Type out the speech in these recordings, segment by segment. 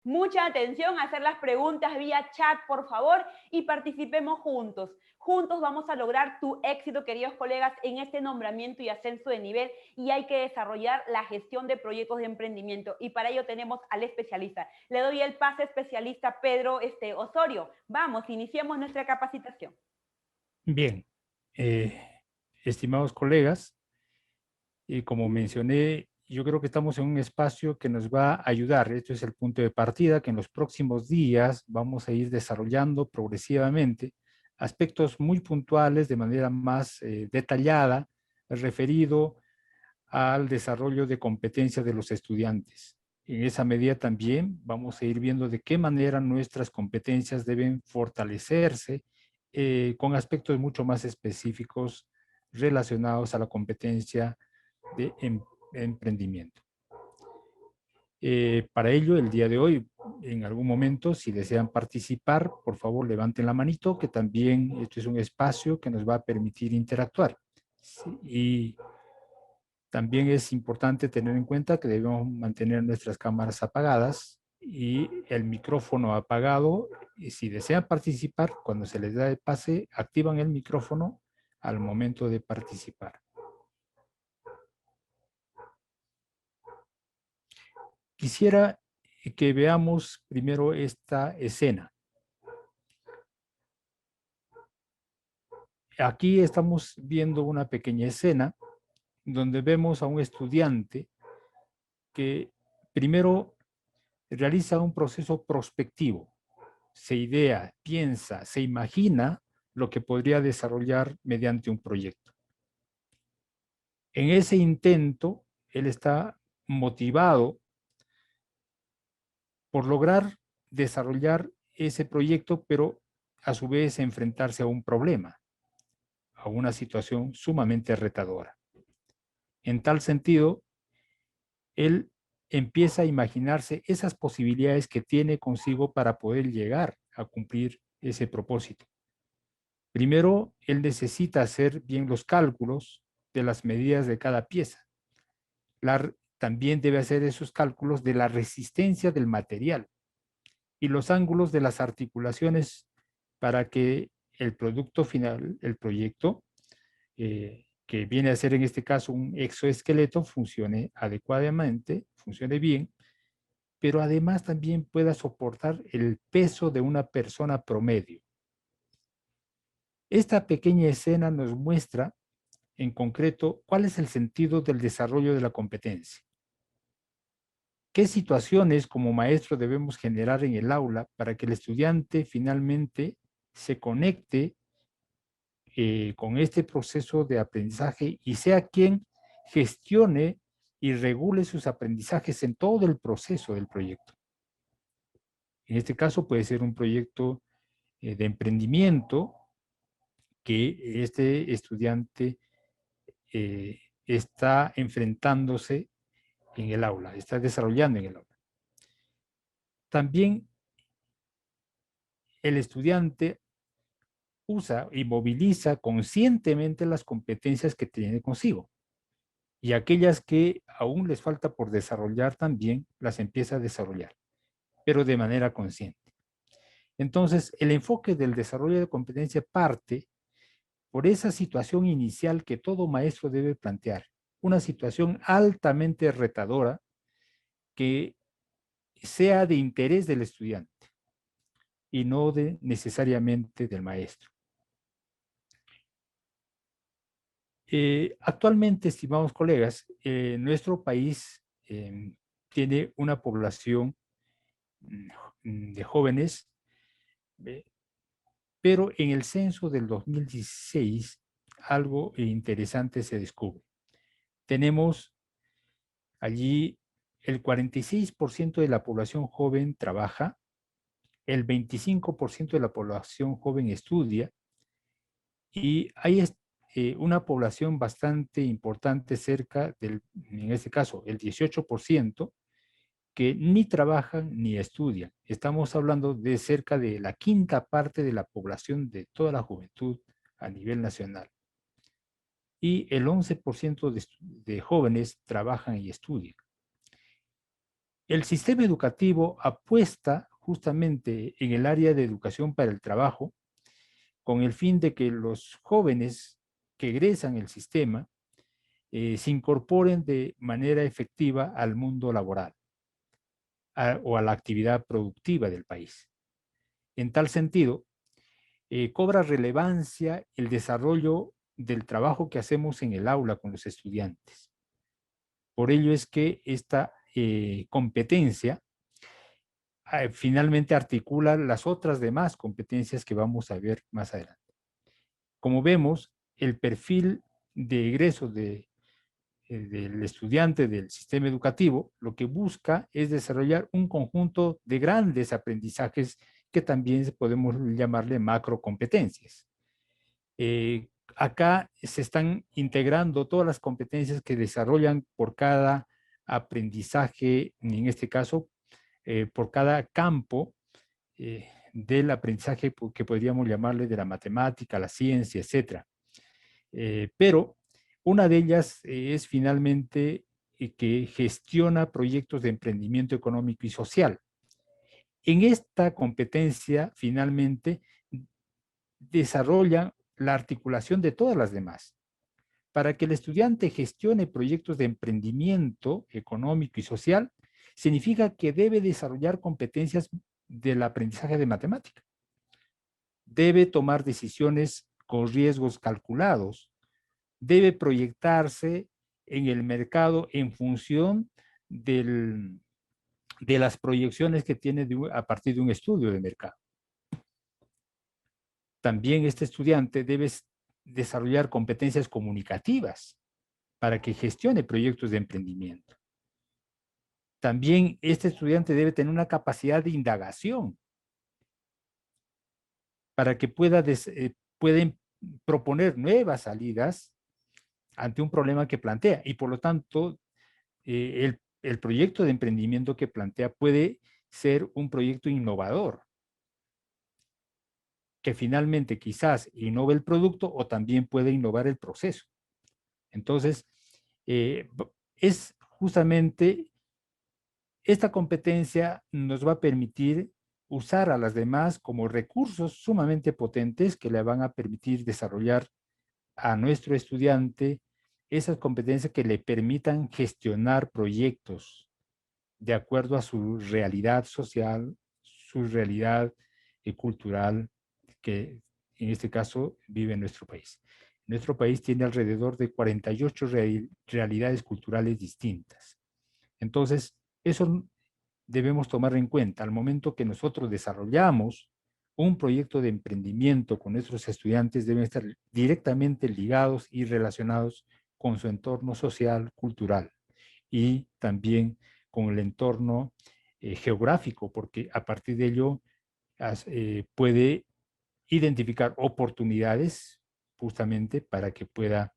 Mucha atención a hacer las preguntas vía chat, por favor, y participemos juntos. Juntos vamos a lograr tu éxito, queridos colegas, en este nombramiento y ascenso de nivel, y hay que desarrollar la gestión de proyectos de emprendimiento. Y para ello tenemos al especialista. Le doy el pase especialista Pedro Osorio. Vamos, iniciemos nuestra capacitación. Bien, eh, estimados colegas, como mencioné, yo creo que estamos en un espacio que nos va a ayudar. Esto es el punto de partida, que en los próximos días vamos a ir desarrollando progresivamente aspectos muy puntuales de manera más detallada, referido al desarrollo de competencias de los estudiantes. En esa medida también vamos a ir viendo de qué manera nuestras competencias deben fortalecerse con aspectos mucho más específicos relacionados a la competencia de emprendimiento. Para ello, el día de hoy, en algún momento, si desean participar, por favor, levanten la manito, que también esto es un espacio que nos va a permitir interactuar. Sí, y también es importante tener en cuenta que debemos mantener nuestras cámaras apagadas y el micrófono apagado. Y si desean participar, cuando se les da el pase, activan el micrófono al momento de participar. Quisiera que veamos primero esta escena. Aquí estamos viendo una pequeña escena donde vemos a un estudiante que primero realiza un proceso prospectivo. Se idea, piensa, se imagina lo que podría desarrollar mediante un proyecto. En ese intento, él está motivado por lograr desarrollar ese proyecto, pero a su vez enfrentarse a un problema, a una situación sumamente retadora. En tal sentido, él empieza a imaginarse esas posibilidades que tiene consigo para poder llegar a cumplir ese propósito. Primero, él necesita hacer bien los cálculos de las medidas de cada pieza. También debe hacer esos cálculos de la resistencia del material y los ángulos de las articulaciones para que el producto final, el proyecto, que viene a ser en este caso un exoesqueleto, funcione adecuadamente, funcione bien, pero además también pueda soportar el peso de una persona promedio. Esta pequeña escena nos muestra en concreto cuál es el sentido del desarrollo de la competencia. ¿Qué situaciones como maestro debemos generar en el aula para que el estudiante finalmente se conecte con este proceso de aprendizaje y sea quien gestione y regule sus aprendizajes en todo el proceso del proyecto? En este caso puede ser un proyecto de emprendimiento que este estudiante está enfrentándose en el aula, está desarrollando en el aula. También el estudiante usa y moviliza conscientemente las competencias que tiene consigo y aquellas que aún les falta por desarrollar también las empieza a desarrollar, pero de manera consciente. Entonces, el enfoque del desarrollo de competencia parte por esa situación inicial que todo maestro debe plantear, una situación altamente retadora que sea de interés del estudiante y no necesariamente del maestro. Actualmente, estimados colegas, nuestro país tiene una población de jóvenes, eh, pero en el censo del 2016 algo interesante se descubre. Tenemos allí el 46% de la población joven trabaja, el 25% de la población joven estudia y hay una población bastante importante cerca del, en este caso, el 18%, que ni trabajan ni estudian. Estamos hablando de cerca de la quinta parte de la población de toda la juventud a nivel nacional. Y el 11% de jóvenes trabajan y estudian. El sistema educativo apuesta justamente en el área de educación para el trabajo con el fin de que los jóvenes que egresan el sistema se incorporen de manera efectiva al mundo laboral o a la actividad productiva del país. En tal sentido, cobra relevancia el desarrollo del trabajo que hacemos en el aula con los estudiantes. Por ello es que esta competencia finalmente articula las otras demás competencias que vamos a ver más adelante. Como vemos, el perfil de egreso del estudiante del sistema educativo lo que busca es desarrollar un conjunto de grandes aprendizajes que también podemos llamarle macrocompetencias. Acá se están integrando todas las competencias que desarrollan por cada aprendizaje, en este caso, por cada campo del aprendizaje que podríamos llamarle de la matemática, la ciencia, etc. Pero una de ellas es finalmente que gestiona proyectos de emprendimiento económico y social. En esta competencia, finalmente, desarrolla la articulación de todas las demás. Para que el estudiante gestione proyectos de emprendimiento económico y social, significa que debe desarrollar competencias del aprendizaje de matemática. Debe tomar decisiones con riesgos calculados. Debe proyectarse en el mercado en función de las proyecciones que tiene a partir de un estudio de mercado. También este estudiante debe desarrollar competencias comunicativas para que gestione proyectos de emprendimiento. También este estudiante debe tener una capacidad de indagación para que pueda proponer nuevas salidas ante un problema que plantea y por lo tanto el proyecto de emprendimiento que plantea puede ser un proyecto innovador que finalmente quizás innove el producto o también puede innovar el proceso. Entonces, es justamente esta competencia nos va a permitir usar a las demás como recursos sumamente potentes que le van a permitir desarrollar a nuestro estudiante esas competencias que le permitan gestionar proyectos de acuerdo a su realidad social, su realidad cultural, que en este caso vive en nuestro país. Nuestro país tiene alrededor de 48 realidades culturales distintas. Entonces, eso debemos tomar en cuenta al momento que nosotros desarrollamos un proyecto de emprendimiento con nuestros estudiantes, deben estar directamente ligados y relacionados con su entorno social, cultural y también con el entorno geográfico, porque a partir de ello puede identificar oportunidades justamente para que pueda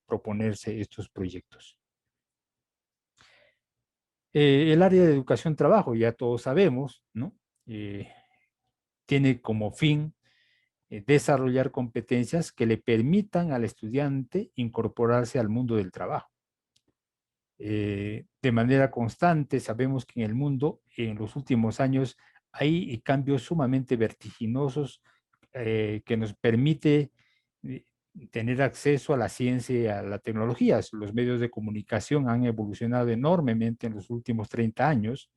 proponerse estos proyectos. El área de educación-trabajo, ya todos sabemos, ¿no? Tiene como fin desarrollar competencias que le permitan al estudiante incorporarse al mundo del trabajo. De manera constante, sabemos que en el mundo, en los últimos años, hay cambios sumamente vertiginosos que nos permite tener acceso a la ciencia y a la tecnología. Los medios de comunicación han evolucionado enormemente en los últimos 30 años.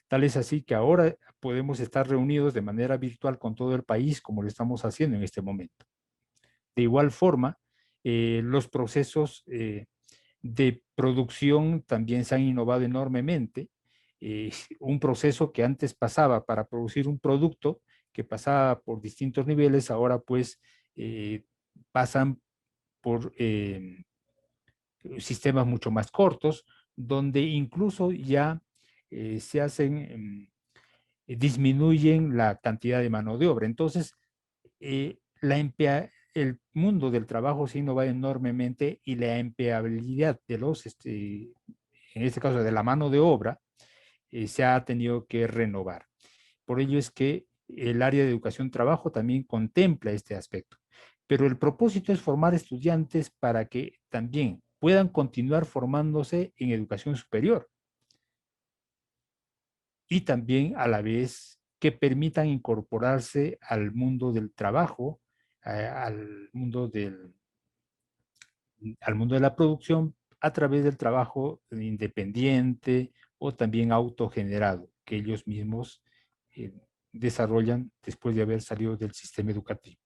Tal es así que ahora podemos estar reunidos de manera virtual con todo el país, como lo estamos haciendo en este momento. De igual forma, los procesos de producción también se han innovado enormemente. Un proceso que antes pasaba para producir un producto, que pasaba por distintos niveles, ahora pues pasan por sistemas mucho más cortos, donde incluso ya se hacen, disminuyen la cantidad de mano de obra. Entonces, el mundo del trabajo se innova enormemente y la empleabilidad de los, en este caso de la mano de obra, se ha tenido que renovar. Por ello es que el área de educación-trabajo también contempla este aspecto. Pero el propósito es formar estudiantes para que también puedan continuar formándose en educación superior. y también a la vez que permitan incorporarse al mundo del trabajo, al mundo de la producción a través del trabajo independiente o también autogenerado que ellos mismos eh, desarrollan después de haber salido del sistema educativo.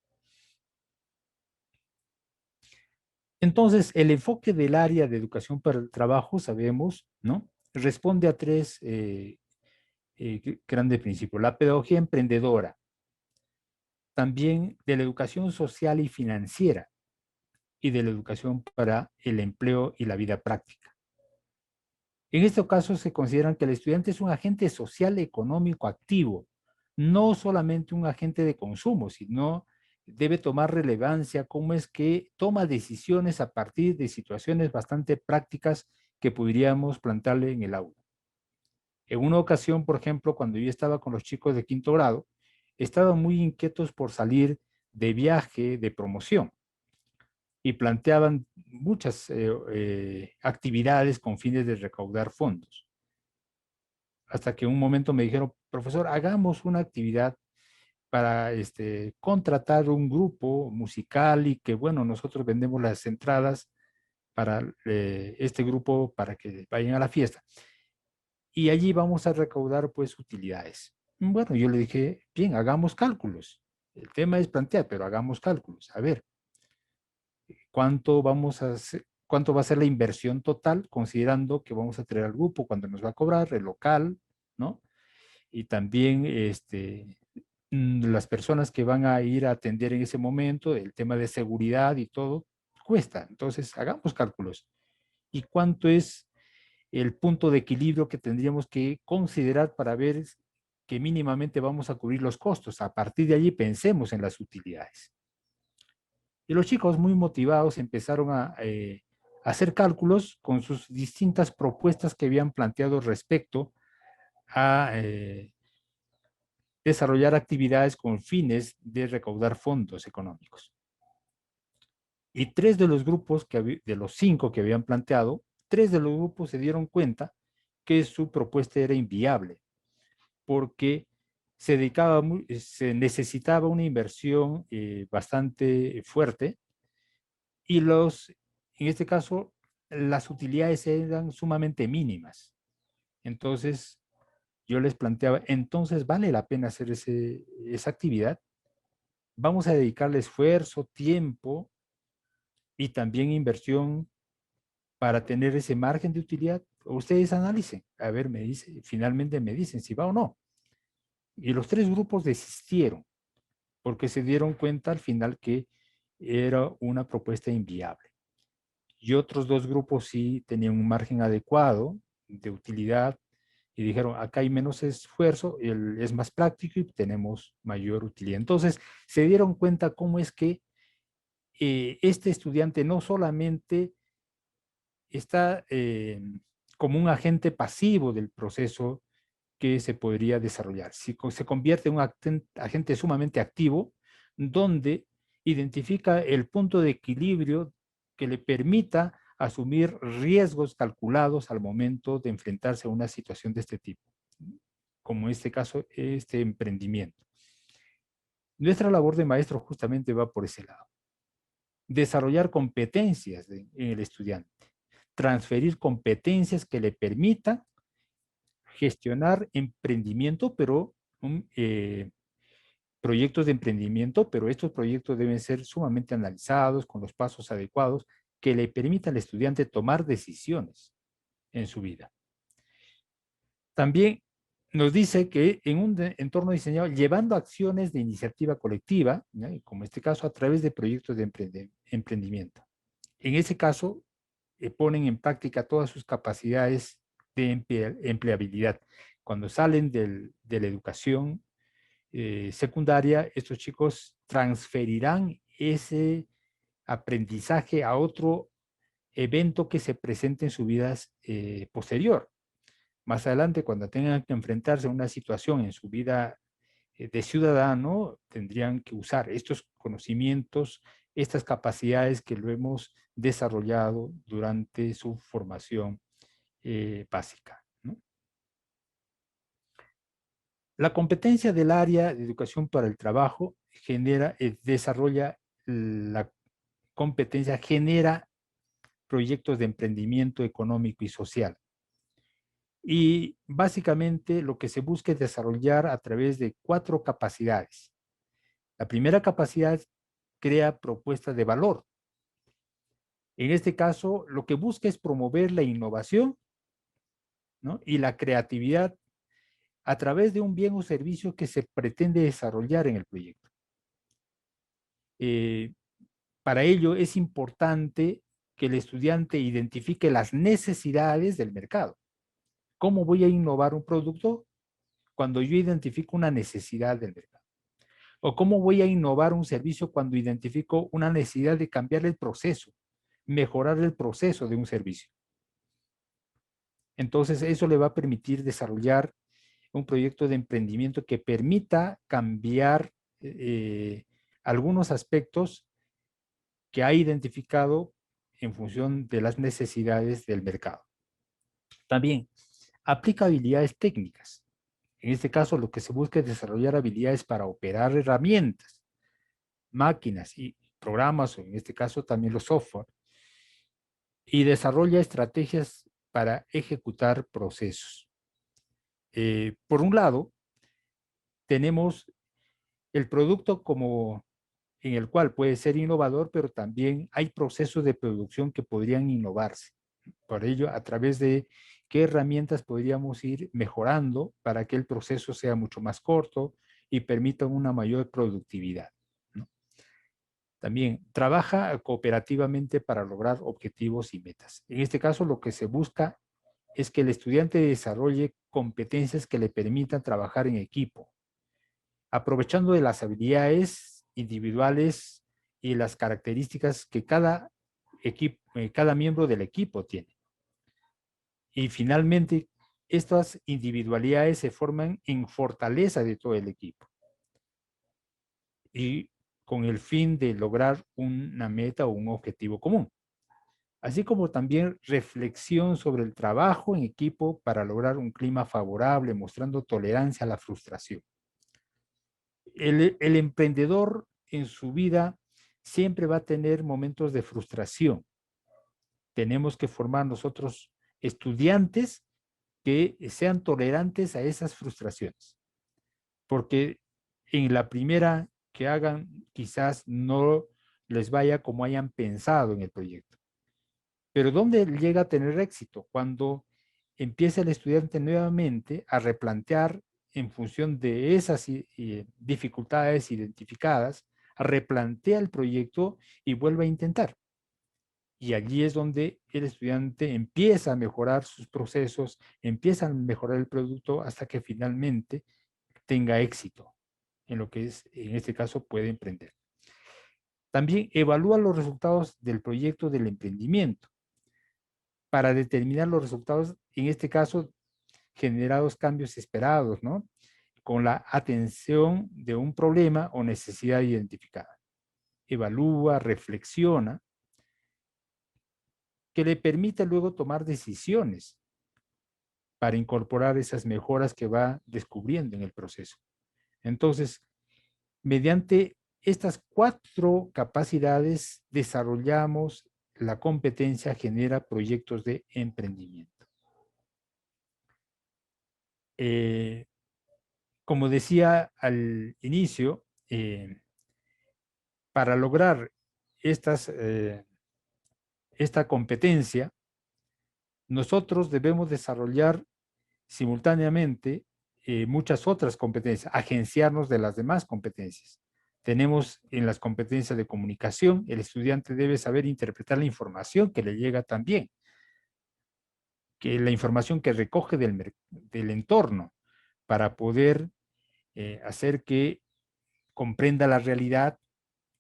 Entonces, el enfoque del área de educación para el trabajo, sabemos, ¿no? Responde a tres grandes principios. La pedagogía emprendedora, también de la educación social y financiera y de la educación para el empleo y la vida práctica. En este caso se consideran que el estudiante es un agente social económico activo, no solamente un agente de consumo, sino debe tomar relevancia cómo es que toma decisiones a partir de situaciones bastante prácticas que podríamos plantearle en el aula. En una ocasión, por ejemplo, cuando yo estaba con los chicos de quinto grado, estaban muy inquietos por salir de viaje, de promoción, y planteaban muchas actividades con fines de recaudar fondos. Hasta que un momento me dijeron, profesor, hagamos una actividad para contratar un grupo musical y que, bueno, nosotros vendemos las entradas para este grupo para que vayan a la fiesta. Y allí vamos a recaudar, pues, utilidades. Bueno, yo le dije, bien, hagamos cálculos. El tema es plantear, pero hagamos cálculos. A ver, ¿cuánto vamos a hacer? ¿Cuánto va a ser la inversión total, considerando que vamos a traer al grupo, cuando nos va a cobrar el local, ¿no? Y también las personas que van a ir a atender en ese momento, el tema de seguridad y todo, cuesta. Entonces, hagamos cálculos. ¿Y cuánto es el punto de equilibrio que tendríamos que considerar para ver que mínimamente vamos a cubrir los costos? A partir de allí pensemos en las utilidades. Y los chicos muy motivados empezaron a hacer cálculos con sus distintas propuestas que habían planteado respecto a desarrollar actividades con fines de recaudar fondos económicos. Y tres de los grupos, de los 5 que habían planteado, 3 de los grupos se dieron cuenta que su propuesta era inviable, porque se necesitaba una inversión bastante fuerte y en este caso, las utilidades eran sumamente mínimas. Entonces, yo les planteaba, entonces, ¿vale la pena hacer esa actividad? Vamos a dedicarle esfuerzo, tiempo y también inversión para tener ese margen de utilidad. Ustedes analicen, a ver, finalmente me dicen si va o no. Y los 3 grupos desistieron porque se dieron cuenta al final que era una propuesta inviable. Y otros 2 grupos sí tenían un margen adecuado de utilidad y dijeron, acá hay menos esfuerzo, es más práctico y tenemos mayor utilidad. Entonces, se dieron cuenta cómo es que este estudiante no solamente está como un agente pasivo del proceso que se podría desarrollar, se convierte en un agente sumamente activo donde identifica el punto de equilibrio que le permita asumir riesgos calculados al momento de enfrentarse a una situación de este tipo, como en este caso, este emprendimiento. Nuestra labor de maestro justamente va por ese lado. Desarrollar competencias en el estudiante, transferir competencias que le permitan gestionar emprendimiento, pero proyectos de emprendimiento, pero estos proyectos deben ser sumamente analizados con los pasos adecuados que le permitan al estudiante tomar decisiones en su vida. También nos dice que en un entorno diseñado, llevando acciones de iniciativa colectiva, ¿no? Como este caso, a través de proyectos de emprendimiento. En ese caso, ponen en práctica todas sus capacidades de empleabilidad. Cuando salen de la educación secundaria, estos chicos transferirán ese aprendizaje a otro evento que se presente en su vida posterior. Más adelante, cuando tengan que enfrentarse a una situación en su vida de ciudadano, tendrían que usar estos conocimientos, estas capacidades que lo hemos desarrollado durante su formación básica, ¿no? La competencia del área de educación para el trabajo desarrolla la competencia, genera proyectos de emprendimiento económico y social. Y básicamente lo que se busca es desarrollar a través de 4 capacidades. La primera capacidad crea propuestas de valor. En este caso, lo que busca es promover la innovación, ¿no?, y la creatividad a través de un bien o servicio que se pretende desarrollar en el proyecto. Para ello es importante que el estudiante identifique las necesidades del mercado. ¿Cómo voy a innovar un producto cuando yo identifico una necesidad del mercado? ¿O cómo voy a innovar un servicio cuando identifico una necesidad de cambiar el proceso, mejorar el proceso de un servicio? Entonces, eso le va a permitir desarrollar un proyecto de emprendimiento que permita cambiar algunos aspectos que ha identificado en función de las necesidades del mercado. También aplica habilidades técnicas. En este caso, lo que se busca es desarrollar habilidades para operar herramientas, máquinas y programas, o en este caso también los software, y desarrolla estrategias para ejecutar procesos. Por un lado, tenemos el producto como en el cual puede ser innovador, pero también hay procesos de producción que podrían innovarse. Por ello, a través de qué herramientas podríamos ir mejorando para que el proceso sea mucho más corto y permita una mayor productividad, ¿no? También trabaja cooperativamente para lograr objetivos y metas. En este caso, lo que se busca es que el estudiante desarrolle competencias que le permitan trabajar en equipo, aprovechando de las habilidades individuales y las características que cada miembro del equipo tiene. Y finalmente, estas individualidades se forman en fortaleza de todo el equipo. Y con el fin de lograr una meta o un objetivo común. Así como también reflexión sobre el trabajo en equipo para lograr un clima favorable, mostrando tolerancia a la frustración. El emprendedor en su vida siempre va a tener momentos de frustración. Tenemos que formar nosotros estudiantes que sean tolerantes a esas frustraciones, porque en la primera que hagan quizás no les vaya como hayan pensado en el proyecto. Pero ¿dónde llega a tener éxito? Cuando empieza el estudiante nuevamente a replantear en función de esas dificultades identificadas, replantea el proyecto y vuelve a intentar. Y allí es donde el estudiante empieza a mejorar sus procesos, empieza a mejorar el producto hasta que finalmente tenga éxito en lo que es, en este caso, puede emprender. También evalúa los resultados del proyecto del emprendimiento para determinar los resultados, en este caso, generados cambios esperados, ¿no?, con la atención de un problema o necesidad identificada. Evalúa, reflexiona, que le permita luego tomar decisiones para incorporar esas mejoras que va descubriendo en el proceso. Entonces, mediante estas 4 capacidades desarrollamos la competencia, genera proyectos de emprendimiento. Como decía al inicio, para lograr esta competencia, nosotros debemos desarrollar simultáneamente muchas otras competencias, agenciarnos de las demás competencias. Tenemos en las competencias de comunicación, el estudiante debe saber interpretar la información que le llega también, que la información que recoge del entorno, para poder hacer que comprenda la realidad,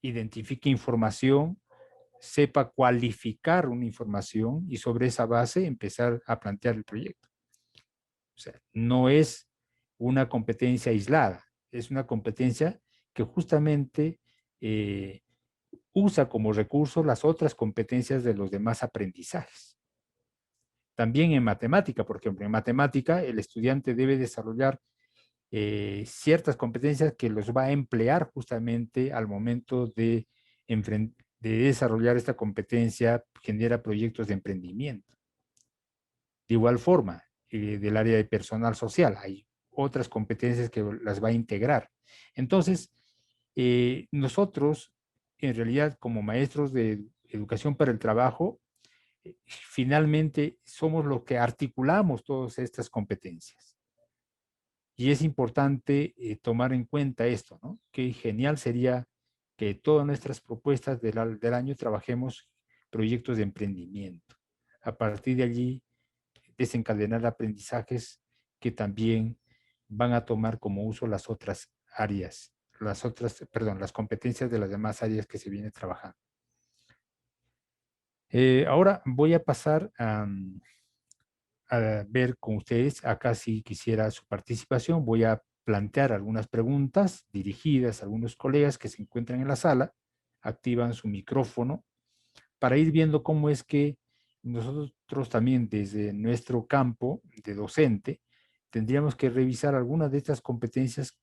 identifique información, sepa cualificar una información y sobre esa base empezar a plantear el proyecto. O sea, no es una competencia aislada, es una competencia que justamente usa como recurso las otras competencias de los demás aprendizajes. También en matemática, por ejemplo, en matemática el estudiante debe desarrollar ciertas competencias que los va a emplear justamente al momento de desarrollar esta competencia, genera proyectos de emprendimiento. De igual forma, del área de personal social, hay otras competencias que las va a integrar. Entonces, nosotros, en realidad, como maestros de educación para el trabajo, finalmente somos los que articulamos todas estas competencias. Y es importante tomar en cuenta esto, ¿no? Qué genial sería que todas nuestras propuestas del año trabajemos proyectos de emprendimiento. A partir de allí, desencadenar aprendizajes que también van a tomar como uso las otras áreas, las competencias de las demás áreas que se viene trabajando. Ahora voy a pasar a ver con ustedes, acá si quisiera su participación, voy a plantear algunas preguntas dirigidas a algunos colegas que se encuentran en la sala, activan su micrófono para ir viendo cómo es que nosotros también desde nuestro campo de docente tendríamos que revisar algunas de estas competencias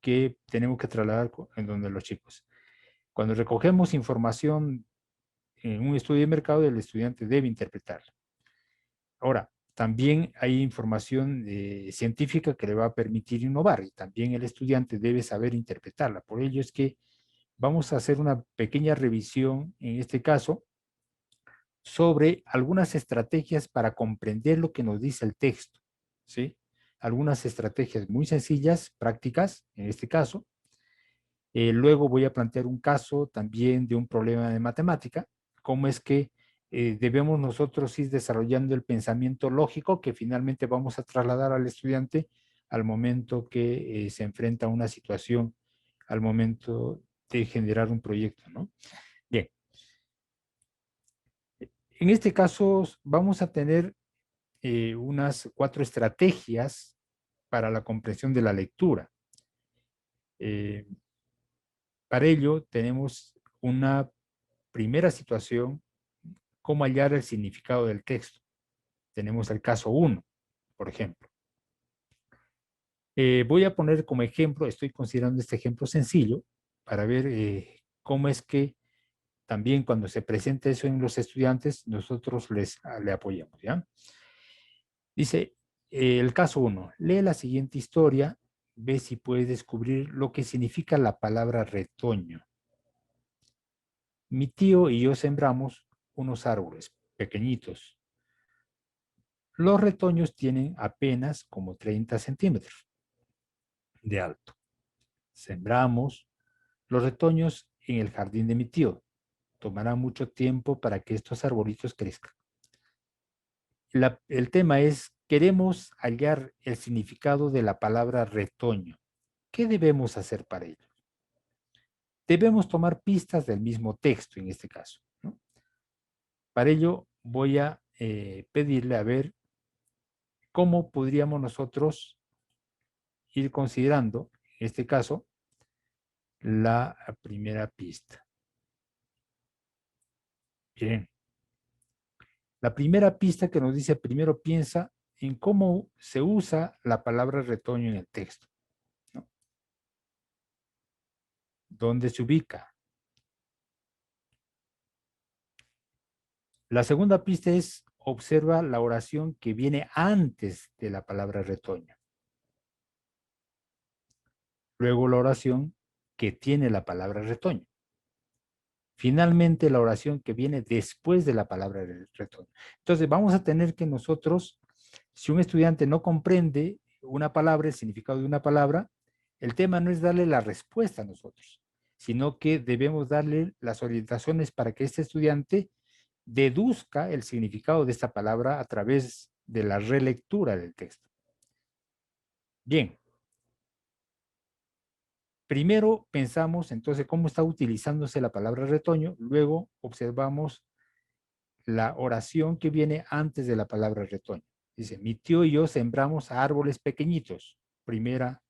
que tenemos que trasladar en donde los chicos. Cuando recogemos información en un estudio de mercado, el estudiante debe interpretarla. Ahora, también hay información científica que le va a permitir innovar y también el estudiante debe saber interpretarla. Por ello es que vamos a hacer una pequeña revisión, en este caso, sobre algunas estrategias para comprender lo que nos dice el texto, ¿sí? Algunas estrategias muy sencillas, prácticas, en este caso. Luego voy a plantear un caso también de un problema de matemática, cómo es que debemos nosotros ir desarrollando el pensamiento lógico que finalmente vamos a trasladar al estudiante al momento que se enfrenta a una situación, al momento de generar un proyecto, ¿no? Bien. En este caso vamos a tener unas 4 estrategias para la comprensión de la lectura. Para ello tenemos una primera situación, cómo hallar el significado del texto. Tenemos el caso 1, por ejemplo. Voy a poner como ejemplo, estoy considerando este ejemplo sencillo, para ver cómo es que también cuando se presenta eso en los estudiantes, nosotros le apoyamos, ¿ya? Dice, el caso 1, lee la siguiente historia, ve si puedes descubrir lo que significa la palabra retoño. Mi tío y yo sembramos unos árboles pequeñitos. Los retoños tienen apenas como 30 centímetros de alto. Sembramos los retoños en el jardín de mi tío. Tomará mucho tiempo para que estos arbolitos crezcan. El tema es, queremos hallar el significado de la palabra retoño. ¿Qué debemos hacer para ello? Debemos tomar pistas del mismo texto en este caso, ¿no? Para ello voy a pedirle a ver cómo podríamos nosotros ir considerando, en este caso, la primera pista. Bien. La primera pista que nos dice, primero piensa en cómo se usa la palabra retoño en el texto, ¿no? ¿Dónde se ubica? La segunda pista es, observa la oración que viene antes de la palabra retoño. Luego la oración que tiene la palabra retoño. Finalmente la oración que viene después de la palabra retoño. Entonces vamos a tener que nosotros, si un estudiante no comprende una palabra, el significado de una palabra, el tema no es darle la respuesta a nosotros, sino que debemos darle las orientaciones para que este estudiante deduzca el significado de esta palabra a través de la relectura del texto. Bien. Primero pensamos entonces cómo está utilizándose la palabra retoño, luego observamos la oración que viene antes de la palabra retoño. Dice, mi tío y yo sembramos árboles pequeñitos. Primera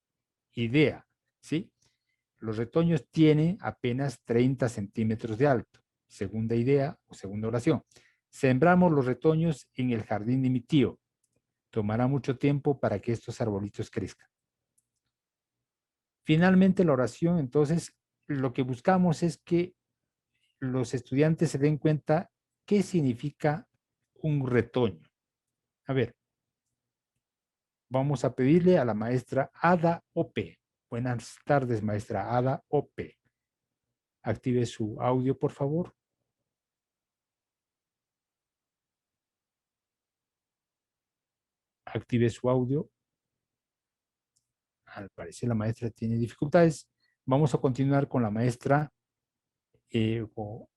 idea, ¿sí? Los retoños tienen apenas 30 centímetros de alto. Segunda idea o segunda oración. Sembramos los retoños en el jardín de mi tío. Tomará mucho tiempo para que estos arbolitos crezcan. Finalmente, la oración, entonces, lo que buscamos es que los estudiantes se den cuenta qué significa un retoño. A ver, vamos a pedirle a la maestra Ada Ope. Buenas tardes, maestra Ada Ope. Active su audio, por favor. Active su audio. Al parecer la maestra tiene dificultades. Vamos a continuar con la maestra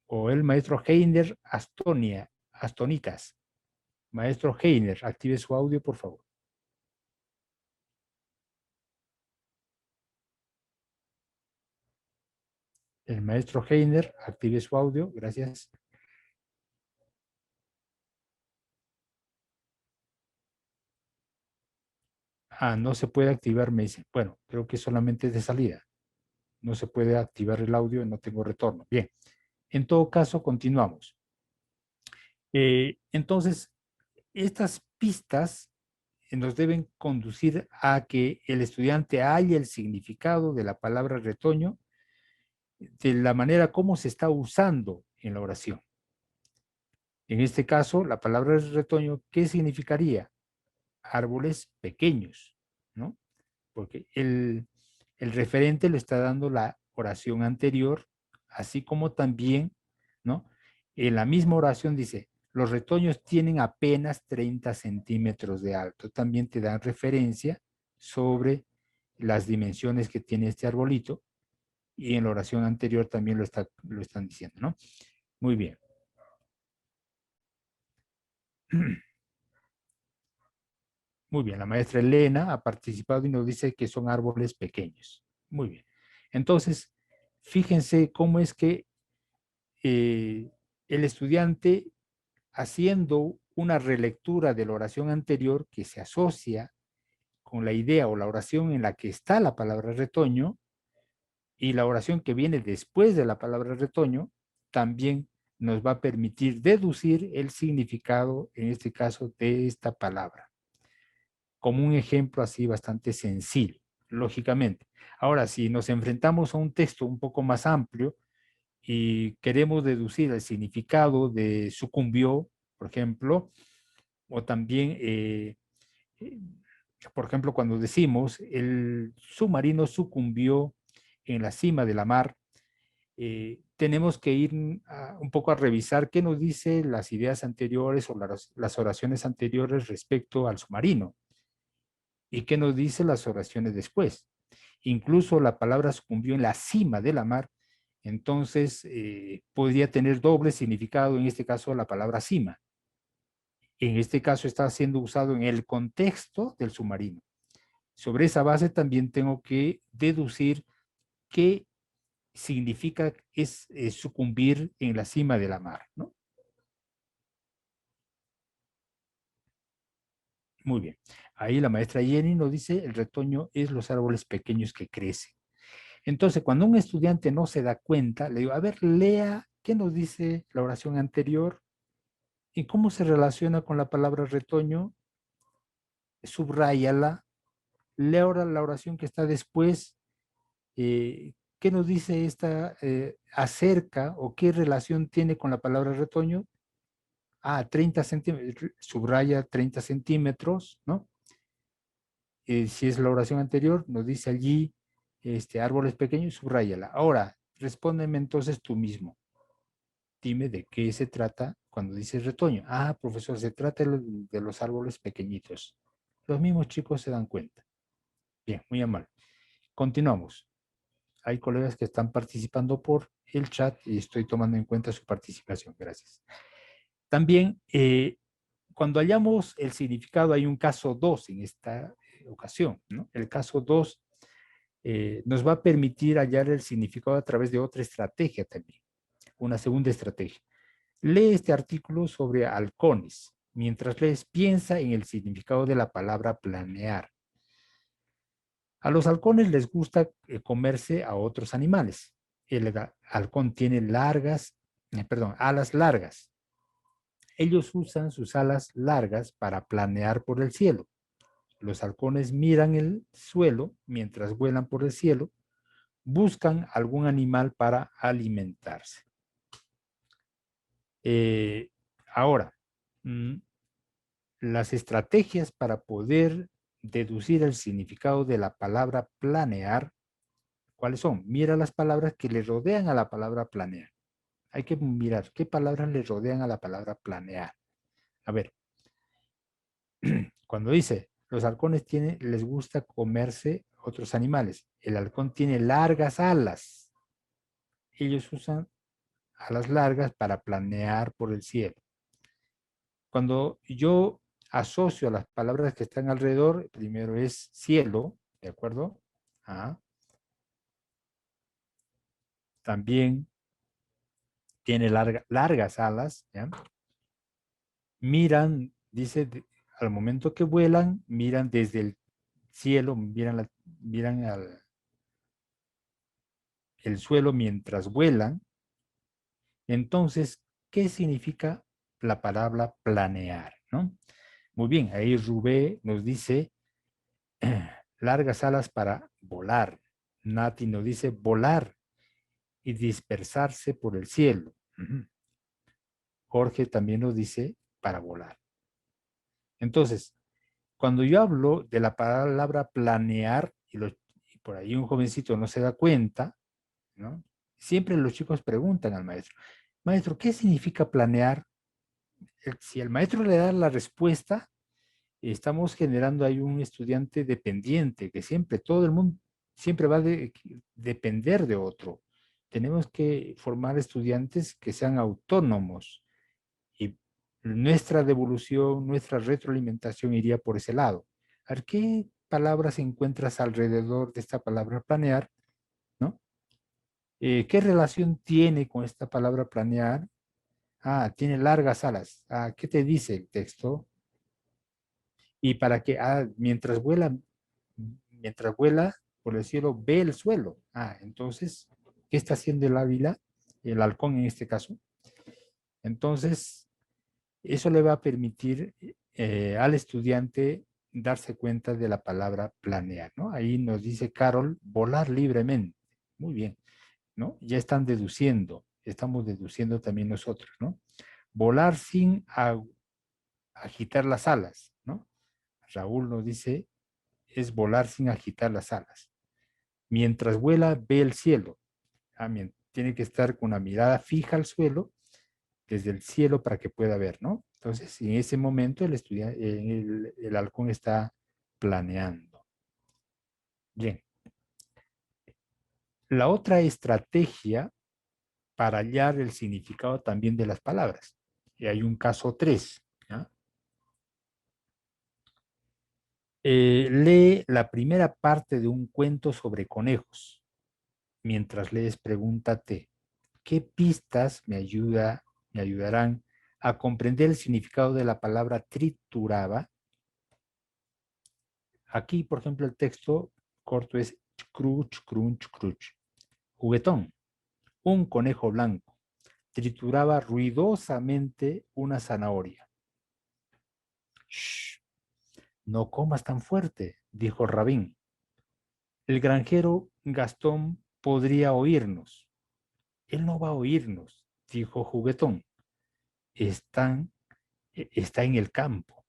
o el maestro Heiner Astonitas. Maestro Heiner, active su audio, por favor. El maestro Heiner, active su audio. Gracias. Ah, no se puede activar, me dice. Bueno, creo que solamente es de salida. No se puede activar el audio, no tengo retorno. Bien, en todo caso, continuamos. Entonces, estas pistas nos deben conducir a que el estudiante halle el significado de la palabra retoño de la manera como se está usando en la oración. En este caso, la palabra retoño, ¿qué significaría? Árboles pequeños, ¿no? Porque el referente le está dando la oración anterior, así como también, ¿no? En la misma oración dice, los retoños tienen apenas 30 centímetros de alto. También te dan referencia sobre las dimensiones que tiene este arbolito, y en la oración anterior también lo están diciendo, ¿no? Muy bien. Muy bien, la maestra Elena ha participado y nos dice que son árboles pequeños. Muy bien. Entonces, fíjense cómo es que el estudiante, haciendo una relectura de la oración anterior que se asocia con la idea o la oración en la que está la palabra retoño, y la oración que viene después de la palabra retoño, también nos va a permitir deducir el significado, en este caso, de esta palabra. Como un ejemplo así bastante sencillo, lógicamente. Ahora, si nos enfrentamos a un texto un poco más amplio y queremos deducir el significado de sucumbió, por ejemplo, o también, por ejemplo, cuando decimos el submarino sucumbió en la cima de la mar, tenemos que ir un poco a revisar qué nos dice las ideas anteriores o las oraciones anteriores respecto al submarino. ¿Y qué nos dice las oraciones después? Incluso la palabra sucumbió en la cima de la mar, entonces podría tener doble significado, en este caso la palabra cima. En este caso está siendo usado en el contexto del submarino. Sobre esa base también tengo que deducir qué significa sucumbir en la cima de la mar, ¿no? Muy bien. Ahí la maestra Jenny nos dice, el retoño es los árboles pequeños que crecen. Entonces, cuando un estudiante no se da cuenta, le digo, a ver, lea, ¿qué nos dice la oración anterior? ¿Y cómo se relaciona con la palabra retoño? Subráyala. Lea ahora la oración que está después. ¿Qué nos dice esta acerca o qué relación tiene con la palabra retoño? 30 centímetros, subraya 30 centímetros, ¿no? Si es la oración anterior, nos dice allí árboles pequeños, subráyala. Ahora, respóndeme entonces tú mismo. Dime de qué se trata cuando dices retoño. Profesor, se trata de los árboles pequeñitos. Los mismos chicos se dan cuenta. Bien, muy amable. Continuamos. Hay colegas que están participando por el chat y estoy tomando en cuenta su participación. Gracias. También, cuando hallamos el significado, hay un caso 2 en esta ocasión, ¿no? El caso 2 nos va a permitir hallar el significado a través de otra estrategia también, una segunda estrategia. Lee este artículo sobre halcones. Mientras lees, piensa en el significado de la palabra planear. A los halcones les gusta comerse a otros animales. El halcón tiene alas largas. Ellos usan sus alas largas para planear por el cielo. Los halcones miran el suelo mientras vuelan por el cielo buscan algún animal para alimentarse. Ahora, las estrategias para poder deducir el significado de la palabra planear, ¿cuáles son? Mira las palabras que le rodean a la palabra planear. Hay que mirar qué palabras le rodean a la palabra planear. A ver, cuando dice, los halcones les gusta comerse otros animales. El halcón tiene largas alas. Ellos usan alas largas para planear por el cielo. Cuando yo asocio a las palabras que están alrededor, primero es cielo, ¿de acuerdo? Ah, también tiene largas alas, ¿ya? Miran, dice, al momento que vuelan, miran desde el cielo, miran el suelo mientras vuelan. Entonces, ¿qué significa la palabra planear? ¿No? Muy bien, ahí Rubé nos dice largas alas para volar. Nati nos dice volar y dispersarse por el cielo. Jorge también nos dice para volar. Entonces, cuando yo hablo de la palabra planear, y por ahí un jovencito no se da cuenta, ¿no? Siempre los chicos preguntan al maestro, maestro, ¿qué significa planear? Si el maestro le da la respuesta, estamos generando ahí un estudiante dependiente, que siempre, todo el mundo siempre va a depender de otro. Tenemos que formar estudiantes que sean autónomos y nuestra devolución, nuestra retroalimentación iría por ese lado. A ver, ¿qué palabras encuentras alrededor de esta palabra planear? ¿No? ¿Qué relación tiene con esta palabra planear? Ah, tiene largas alas. Ah, ¿qué te dice el texto? Y para que, mientras vuela por el cielo, ve el suelo. Ah, entonces, ¿qué está haciendo el águila? El halcón en este caso. Entonces, eso le va a permitir al estudiante darse cuenta de la palabra planear, ¿no? Ahí nos dice Carol, volar libremente. Muy bien, ¿no? Ya están deduciendo, estamos deduciendo también nosotros, ¿no? Volar sin agitar las alas, ¿no? Raúl nos dice, es volar sin agitar las alas. Mientras vuela, ve el cielo. Tiene que estar con una mirada fija al suelo, desde el cielo para que pueda ver, ¿no? Entonces, en ese momento el estudiante, el halcón está planeando. Bien. La otra estrategia para hallar el significado también de las palabras. Y hay un caso 3. ¿Ya? Lee la primera parte de un cuento sobre conejos. Mientras lees, pregúntate, ¿qué pistas me ayudarán a comprender el significado de la palabra trituraba? Aquí, por ejemplo, el texto corto es crunch, crunch, crunch. Juguetón, un conejo blanco, trituraba ruidosamente una zanahoria. Shh, no comas tan fuerte, dijo Rabín. El granjero Gastón podría oírnos. Él no va a oírnos, dijo Juguetón. Está en el campo.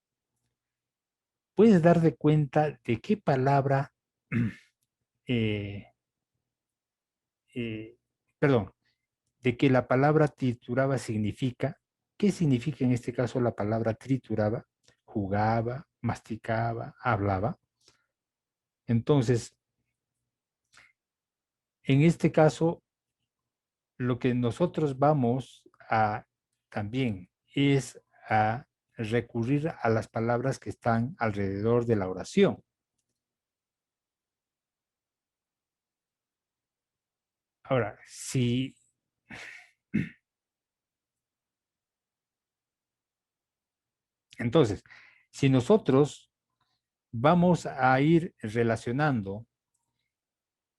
¿Puedes darte cuenta de qué palabra, eh, eh, perdón, de que la palabra trituraba significa? ¿Qué significa en este caso la palabra trituraba? Jugaba, masticaba, hablaba. Entonces, en este caso, lo que nosotros vamos a también es a recurrir a las palabras que están alrededor de la oración. Ahora, entonces, si nosotros vamos a ir relacionando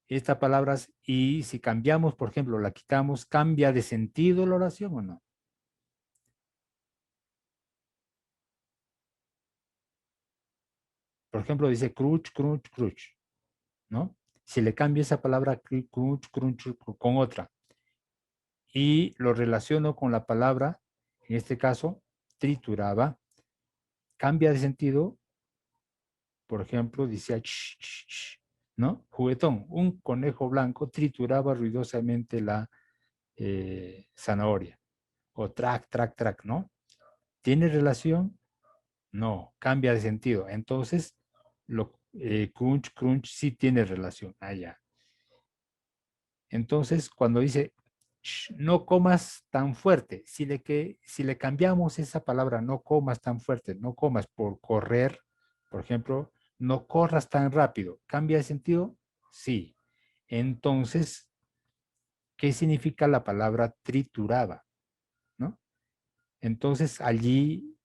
estas palabras y si cambiamos, por ejemplo, la quitamos, ¿cambia de sentido la oración o no? Por ejemplo, dice cruch, cruch, cruch, ¿no? Si le cambio esa palabra crunch, crunch con otra y lo relaciono con la palabra, en este caso, trituraba, cambia de sentido. Por ejemplo, decía, ch, ch, ch, ¿no? Juguetón, un conejo blanco trituraba ruidosamente la zanahoria. O track, track, track, ¿no? ¿Tiene relación? No, cambia de sentido. Entonces, crunch, crunch sí tiene relación. Allá. Entonces, cuando dice, no comas tan fuerte, si le cambiamos esa palabra, no comas tan fuerte, no comas por correr, por ejemplo, no corras tan rápido, ¿cambia de sentido? Sí. Entonces, ¿qué significa la palabra trituraba? ¿No? Entonces, allí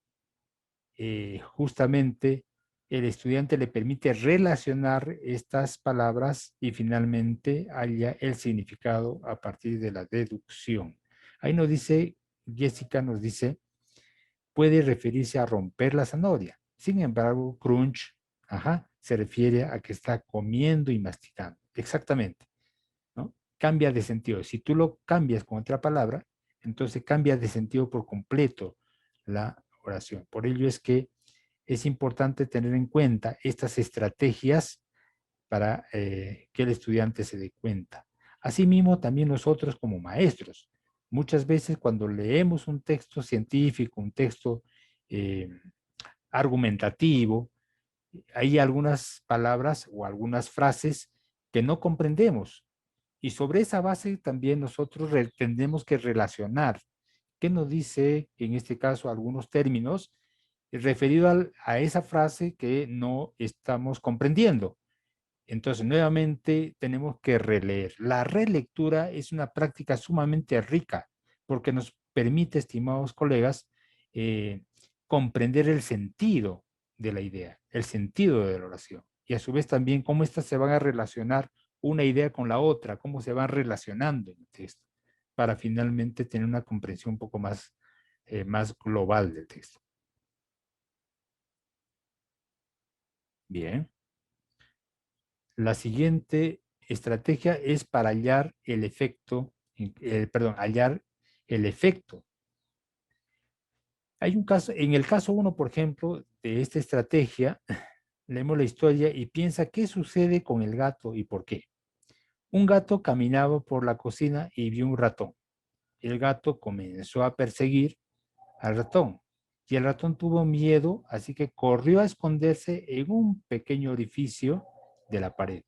justamente el estudiante le permite relacionar estas palabras y finalmente halla el significado a partir de la deducción. Ahí nos dice, Jessica nos dice, puede referirse a romper la zanahoria. Sin embargo, crunch, ajá, se refiere a que está comiendo y masticando. Exactamente, ¿no? Cambia de sentido. Si tú lo cambias con otra palabra, entonces cambia de sentido por completo la oración. Por ello es que es importante tener en cuenta estas estrategias para que el estudiante se dé cuenta. Asimismo, también nosotros como maestros, muchas veces cuando leemos un texto científico, un texto eh, argumentativo, hay algunas palabras o algunas frases que no comprendemos. Y sobre esa base también nosotros tenemos que relacionar qué nos dice, en este caso, algunos términos referido a esa frase que no estamos comprendiendo. Entonces, nuevamente tenemos que releer. La relectura es una práctica sumamente rica porque nos permite, estimados colegas, comprender el sentido de la idea, el sentido de la oración. Y a su vez también cómo estas se van a relacionar una idea con la otra, cómo se van relacionando en el texto, para finalmente tener una comprensión un poco más, más global del texto. Bien. La siguiente estrategia es para hallar el efecto, hallar el efecto. Hay un caso, en el caso 1, por ejemplo, de esta estrategia, leemos la historia y piensa qué sucede con el gato y por qué. Un gato caminaba por la cocina y vio un ratón. El gato comenzó a perseguir al ratón y el ratón tuvo miedo, así que corrió a esconderse en un pequeño orificio de la pared.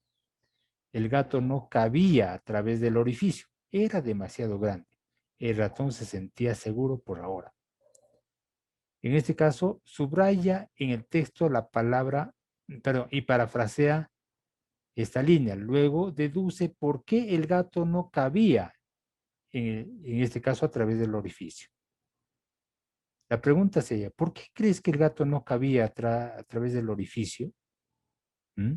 El gato no cabía a través del orificio, era demasiado grande. El ratón se sentía seguro por ahora. En este caso, subraya en el texto la palabra, perdón, y parafrasea esta línea. Luego deduce por qué el gato no cabía, en este caso a través del orificio. La pregunta sería, ¿por qué crees que el gato no cabía a través del orificio? ¿Mm?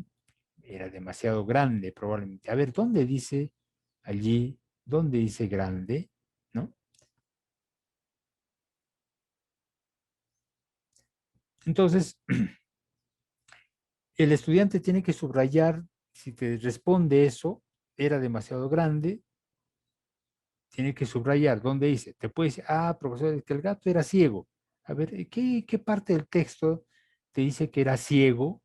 Era demasiado grande probablemente. A ver, ¿dónde dice allí, dónde dice grande? ¿No? Entonces, el estudiante tiene que subrayar, si te responde eso, era demasiado grande, tiene que subrayar dónde dice. Te puede decir, ah, profesor, es que el gato era ciego. A ver, ¿qué parte del texto te dice que era ciego?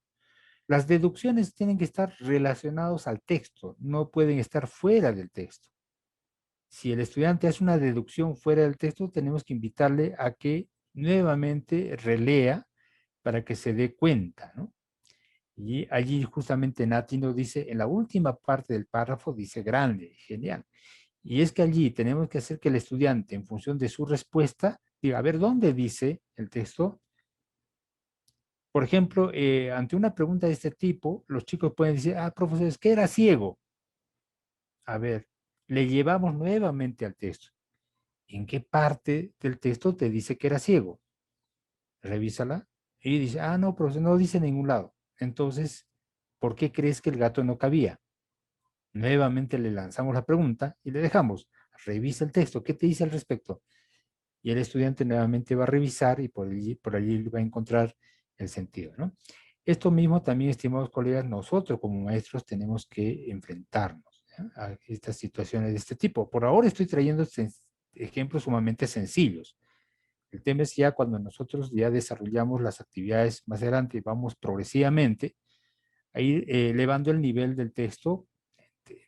Las deducciones tienen que estar relacionadas al texto, no pueden estar fuera del texto. Si el estudiante hace una deducción fuera del texto, tenemos que invitarle a que nuevamente relea para que se dé cuenta, ¿no? Y allí justamente Nati nos dice, en la última parte del párrafo dice grande, genial. Y es que allí tenemos que hacer que el estudiante, en función de su respuesta, diga, a ver, ¿dónde dice el texto? Por ejemplo, ante una pregunta de este tipo, los chicos pueden decir, ah, profesor, es que era ciego. A ver, le llevamos nuevamente al texto. ¿En qué parte del texto te dice que era ciego? Revísala. Y dice, ah, no, profesor, no dice en ningún lado. Entonces, ¿por qué crees que el gato no cabía? Nuevamente le lanzamos la pregunta y le dejamos. Revisa el texto. ¿Qué te dice al respecto? Y el estudiante nuevamente va a revisar y por allí va a encontrar el sentido, ¿no? Esto mismo también, estimados colegas, nosotros como maestros tenemos que enfrentarnos, ¿ya?, a estas situaciones de este tipo. Por ahora estoy trayendo ejemplos sumamente sencillos. El tema es ya cuando nosotros ya desarrollamos las actividades más adelante, vamos progresivamente a ir elevando el nivel del texto,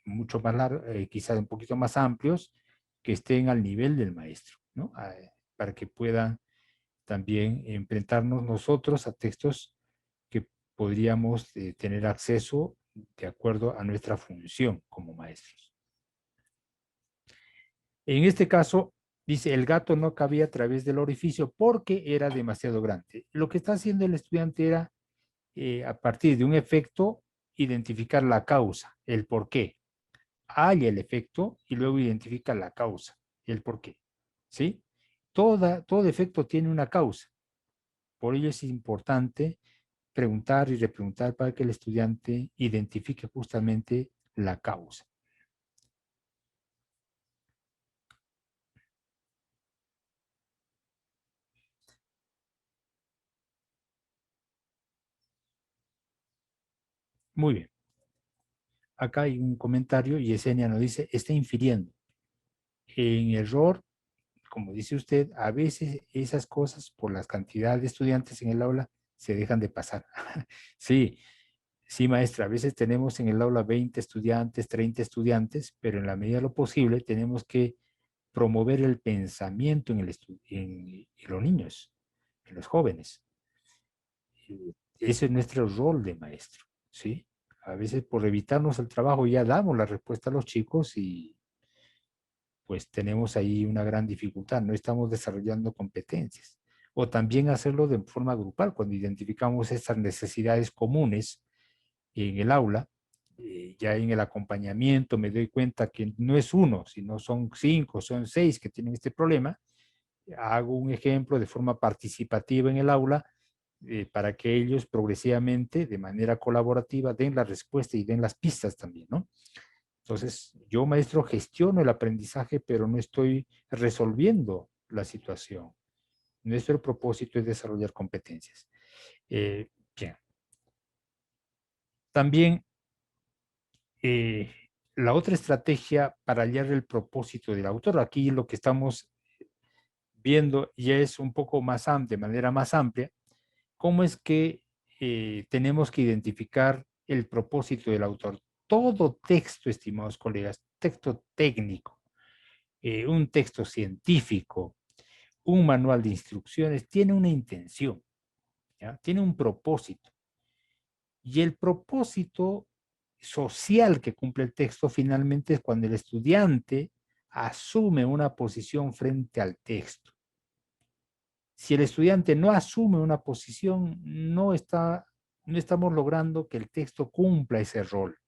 mucho más largo, quizás un poquito más amplios, que estén al nivel del maestro, ¿no? Para que puedan también enfrentarnos nosotros a textos que podríamos tener acceso de acuerdo a nuestra función como maestros. En este caso, dice, el gato no cabía a través del orificio porque era demasiado grande. Lo que está haciendo el estudiante era, a partir de un efecto, identificar la causa, el por qué. Halla el efecto y luego identifica la causa, el por qué. ¿Sí? Todo efecto tiene una causa. Por ello es importante preguntar y repreguntar para que el estudiante identifique justamente la causa. Muy bien. Acá hay un comentario y Yesenia nos dice, está infiriendo. En error, como dice usted, a veces esas cosas por la cantidad de estudiantes en el aula se dejan de pasar. Sí, sí, maestra, a veces tenemos en el aula 20 estudiantes, 30 estudiantes, pero en la medida de lo posible tenemos que promover el pensamiento en los niños, en los jóvenes. Ese es nuestro rol de maestro, ¿sí? A veces por evitarnos el trabajo ya damos la respuesta a los chicos y pues tenemos ahí una gran dificultad, no estamos desarrollando competencias. O también hacerlo de forma grupal, cuando identificamos estas necesidades comunes en el aula, ya en el acompañamiento me doy cuenta que no es uno, sino son 5, son 6 que tienen este problema, hago un ejemplo de forma participativa en el aula para que ellos progresivamente, de manera colaborativa, den la respuesta y den las pistas también, ¿no? Entonces, yo, maestro, gestiono el aprendizaje, pero no estoy resolviendo la situación. Nuestro propósito es desarrollar competencias. Bien. También, eh, la otra estrategia para hallar el propósito del autor, aquí lo que estamos viendo ya es un poco más de manera más amplia, cómo es que tenemos que identificar el propósito del autor. Todo texto, estimados colegas, texto técnico, un texto científico, un manual de instrucciones, tiene una intención, ¿ya? Tiene un propósito. Y el propósito social que cumple el texto finalmente es cuando el estudiante asume una posición frente al texto. Si el estudiante no asume una posición, no estamos logrando que el texto cumpla ese rol.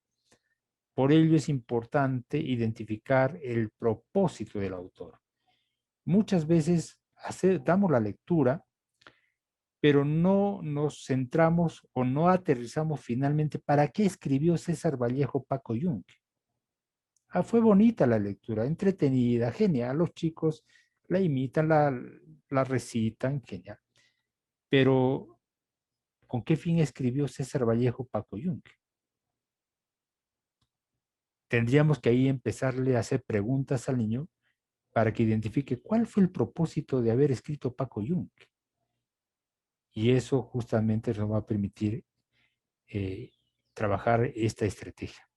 Por ello es importante identificar el propósito del autor. Muchas veces damos la lectura, pero no nos centramos o no aterrizamos finalmente para qué escribió César Vallejo Paco Yunque. Fue bonita la lectura, entretenida, genial. Los chicos la imitan, la recitan, genial. Pero, ¿con qué fin escribió César Vallejo Paco Yunque? Tendríamos que ahí empezarle a hacer preguntas al niño para que identifique cuál fue el propósito de haber escrito Paco Yunque. Y eso justamente nos va a permitir trabajar esta estrategia.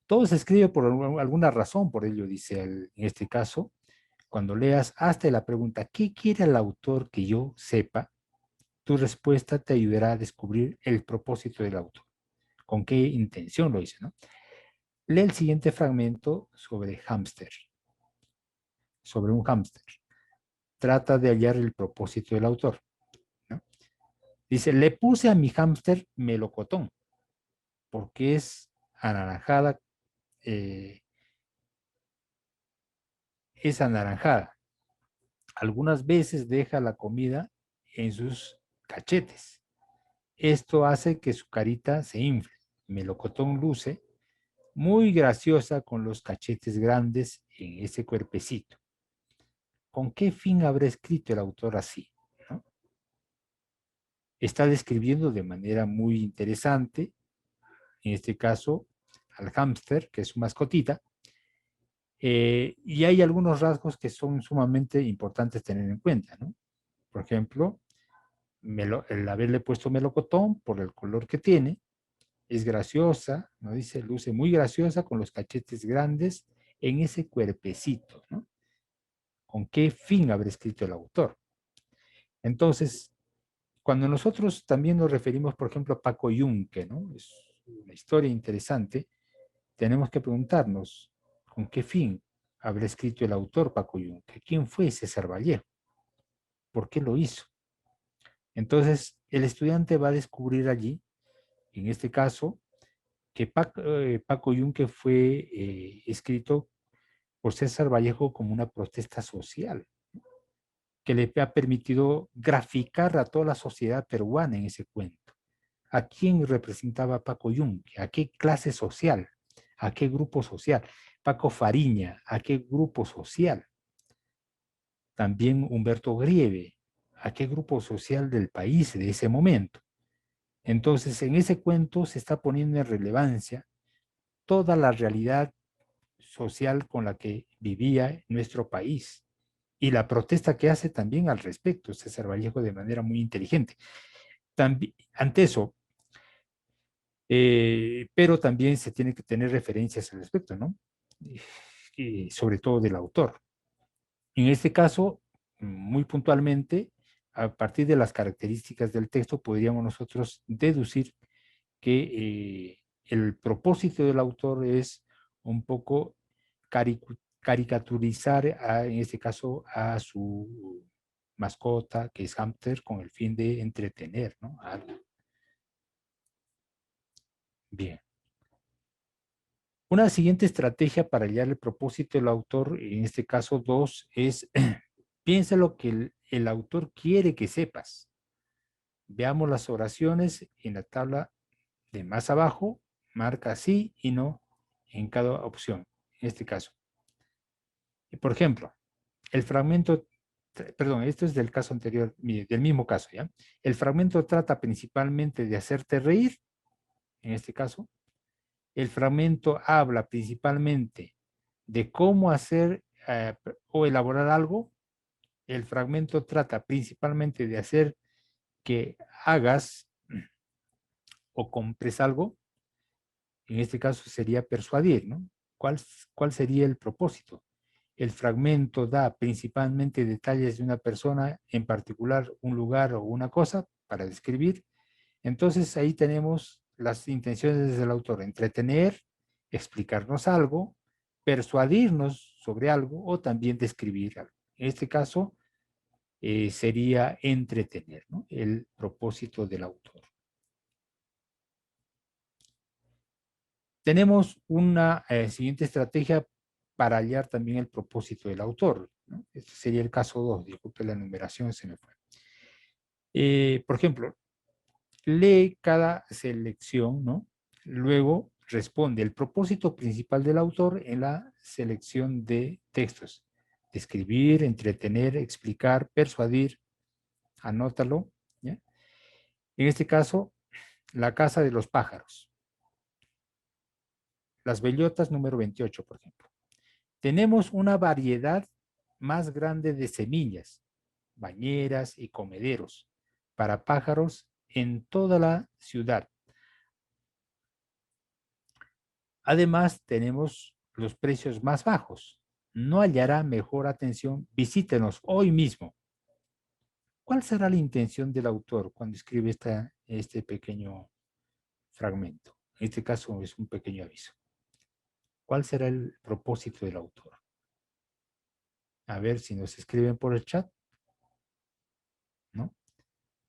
Todo se escribe por alguna razón, por ello dice en este caso, cuando leas hasta la pregunta, ¿qué quiere el autor que yo sepa? Tu respuesta te ayudará a descubrir el propósito del autor, con qué intención lo hice, ¿no? Lee el siguiente fragmento sobre hámster, sobre un hámster. Trata de hallar el propósito del autor, ¿no? Dice, le puse a mi hámster melocotón, porque es anaranjada, eh, es anaranjada. Algunas veces deja la comida en sus cachetes. Esto hace que su carita se infle. Melocotón luce muy graciosa con los cachetes grandes en ese cuerpecito. ¿Con qué fin habrá escrito el autor así? ¿No? está describiendo de manera muy interesante, en este caso, al hámster, que es su mascotita, y hay algunos rasgos que son sumamente importantes tener en cuenta, ¿no? Por ejemplo, el haberle puesto melocotón por el color que tiene, es graciosa, ¿no? Dice, luce muy graciosa con los cachetes grandes en ese cuerpecito, ¿no? ¿Con qué fin habrá escrito el autor? Entonces, cuando nosotros también nos referimos, por ejemplo, a Paco Yunque, ¿no? Es una historia interesante, tenemos que preguntarnos, ¿con qué fin habrá escrito el autor Paco Yunque? ¿Quién fue César Vallejo? ¿Por qué lo hizo? Entonces, el estudiante va a descubrir allí, en este caso, que Paco Yunque fue escrito por César Vallejo como una protesta social, que le ha permitido graficar a toda la sociedad peruana en ese cuento. ¿A quién representaba Paco Yunque? ¿A qué clase social? ¿A qué grupo social? Paco Fariña, ¿a qué grupo social? También Humberto Grieve, ¿a qué grupo social del país de ese momento? Entonces, en ese cuento se está poniendo en relevancia toda la realidad social con la que vivía nuestro país y la protesta que hace también al respecto César Vallejo de manera muy inteligente. También, ante eso, pero también se tiene que tener referencias al respecto, ¿no? Sobre todo del autor. En este caso, muy puntualmente, a partir de las características del texto, podríamos nosotros deducir que el propósito del autor es un poco caricaturizar, en este caso, a su mascota, que es hámster, con el fin de entretener, ¿no? Algo. Bien. Una siguiente estrategia para hallar el propósito del autor, en este caso 2, es piensa lo que el autor quiere que sepas. Veamos las oraciones en la tabla de más abajo, marca sí y no en cada opción, en este caso. Por ejemplo, el fragmento, perdón, esto es del caso anterior, del mismo caso, ¿ya? El fragmento trata principalmente de hacerte reír, en este caso. El fragmento habla principalmente de cómo hacer o elaborar algo. El fragmento trata principalmente de hacer que hagas o compres algo. En este caso sería persuadir, ¿no? ¿Cuál sería el propósito? El fragmento da principalmente detalles de una persona, en particular un lugar o una cosa para describir. Entonces ahí tenemos las intenciones del autor: entretener, explicarnos algo, persuadirnos sobre algo o también describir algo. En este caso sería entretener, ¿no? El propósito del autor. Tenemos una siguiente estrategia para hallar también el propósito del autor, ¿no? Este sería el caso 2, disculpe la numeración, se me fue. Por ejemplo, lee cada selección, ¿no? Luego responde el propósito principal del autor en la selección de textos. Describir, entretener, explicar, persuadir, anótalo, ¿ya? En este caso, la casa de los pájaros. Las bellotas número 28, por ejemplo. Tenemos una variedad más grande de semillas, bañeras y comederos para pájaros en toda la ciudad. Además, tenemos los precios más bajos. No hallará mejor atención. Visítenos hoy mismo. ¿Cuál será la intención del autor cuando escribe este pequeño fragmento? En este caso es un pequeño aviso. ¿Cuál será el propósito del autor? A ver si nos escriben por el chat, ¿no?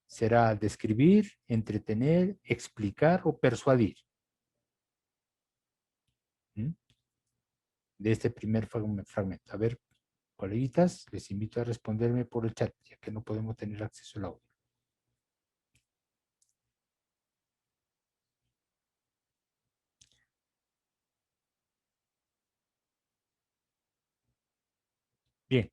Será describir, entretener, explicar o persuadir. ¿Mm? De este primer fragmento. A ver, coleguitas, les invito a responderme por el chat, ya que no podemos tener acceso al audio. Bien,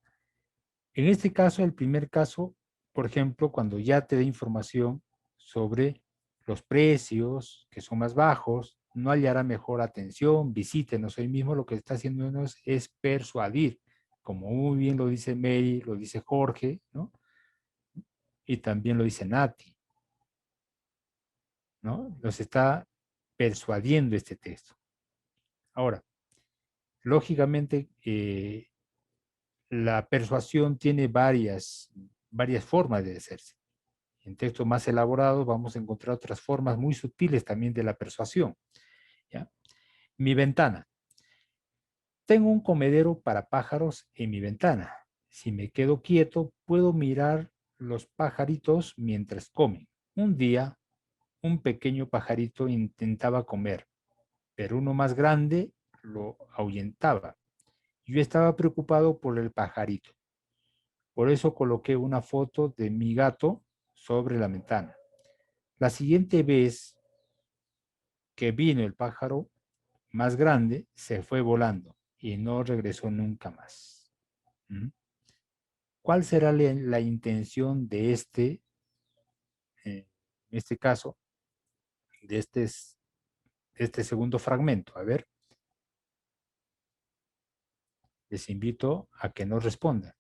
en este caso, el primer caso, por ejemplo, cuando ya te da información sobre los precios que son más bajos, no hallará mejor atención, visítenos hoy mismo. Lo que está haciendo es persuadir, como muy bien lo dice Mary, lo dice Jorge, ¿no? Y también lo dice Nati, ¿no? Nos está persuadiendo este texto. Ahora, lógicamente, la persuasión tiene varias formas de hacerse. En textos más elaborados vamos a encontrar otras formas muy sutiles también de la persuasión. ¿Ya? Mi ventana. Tengo un comedero para pájaros en mi ventana. Si me quedo quieto, puedo mirar los pajaritos mientras comen. Un día, un pequeño pajarito intentaba comer, pero uno más grande lo ahuyentaba. Yo estaba preocupado por el pajarito. Por eso coloqué una foto de mi gato sobre la ventana. La siguiente vez que vino el pájaro más grande, se fue volando y no regresó nunca más. ¿Mm? ¿Cuál será la intención de en este caso, de este segundo fragmento? A ver, les invito a que nos respondan.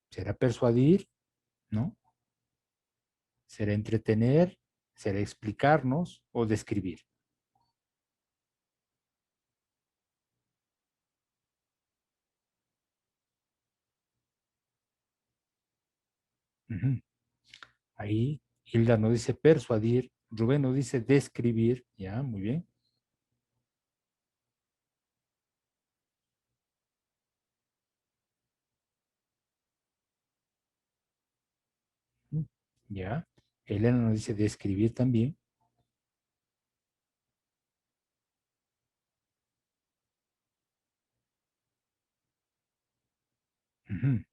¿Será persuadir? ¿No? ¿Será entretener? ¿Será explicarnos o describir? Uh-huh. Ahí Hilda nos dice persuadir, Rubén nos dice describir, ya, muy bien. Ya, Elena nos dice describir también. Uh-huh.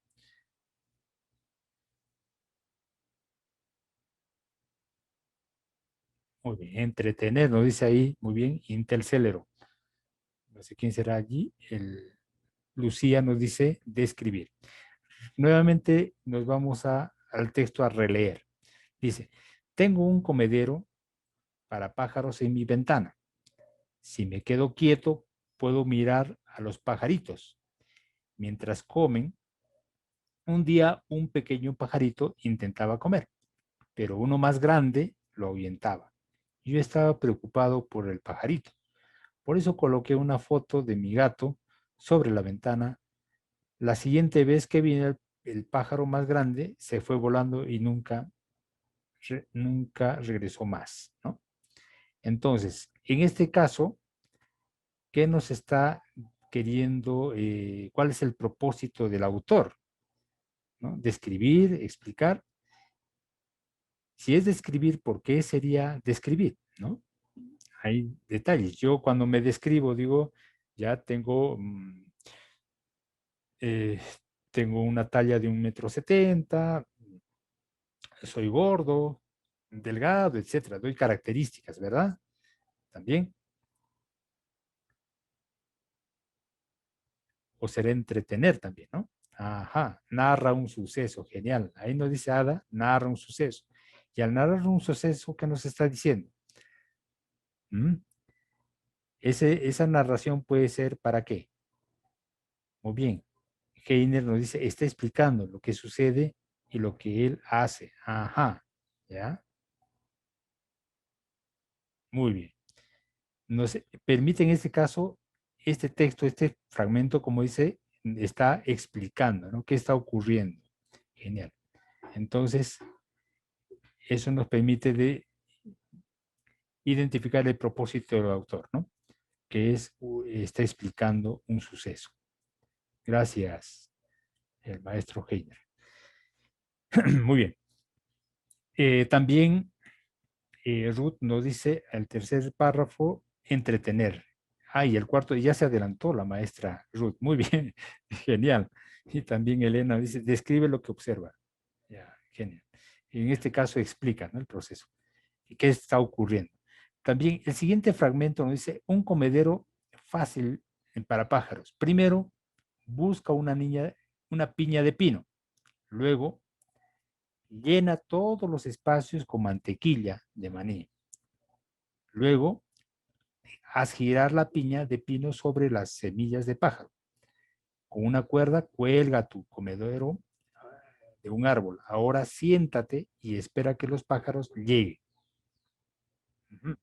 Muy bien, entretener, nos dice ahí, muy bien, intercelero. No sé quién será allí. Lucía nos dice describir. Nuevamente nos vamos al texto a releer. Dice, tengo un comedero para pájaros en mi ventana. Si me quedo quieto, puedo mirar a los pajaritos. Mientras comen, un día un pequeño pajarito intentaba comer, pero uno más grande lo ahuyentaba. Yo estaba preocupado por el pajarito. Por eso coloqué una foto de mi gato sobre la ventana. La siguiente vez que vino el pájaro más grande, se fue volando y nunca regresó más, ¿no? Entonces, en este caso, ¿qué nos está queriendo, cuál es el propósito del autor? ¿No? Describir, explicar. Si es describir, ¿por qué sería describir? ¿No? Hay detalles. Yo cuando me describo digo, ya eh, tengo una talla de 1,70 m, soy gordo, delgado, etcétera. Doy características, ¿verdad? También. O será entretener también, ¿no? Ajá, narra un suceso, genial. Ahí nos dice Ada, narra un suceso. Y al narrar un suceso, ¿qué nos está diciendo? ¿Mm? Esa narración puede ser ¿para qué? Muy bien. Heiner nos dice, está explicando lo que sucede y lo que él hace. Ajá, ¿ya? Muy bien. Nos permite en este caso, este texto, este fragmento, como dice, está explicando, ¿no? ¿Qué está ocurriendo? Genial. Entonces, eso nos permite de identificar el propósito del autor, ¿no? Que está explicando un suceso. Gracias, el maestro Heiner. Muy bien. También Ruth nos dice el tercer párrafo, entretener. Ah, y el cuarto, ya se adelantó la maestra Ruth. Muy bien, genial. Y también Elena dice, describe lo que observa. Ya, genial. Y en este caso explica, ¿no?, el proceso. ¿Y qué está ocurriendo? También el siguiente fragmento nos dice, un comedero fácil para pájaros. Primero, busca una piña de pino. Luego, llena todos los espacios con mantequilla de maní. Luego, haz girar la piña de pino sobre las semillas de pájaro. Con una cuerda, cuelga tu comedero de un árbol. Ahora siéntate y espera que los pájaros lleguen. Ujú.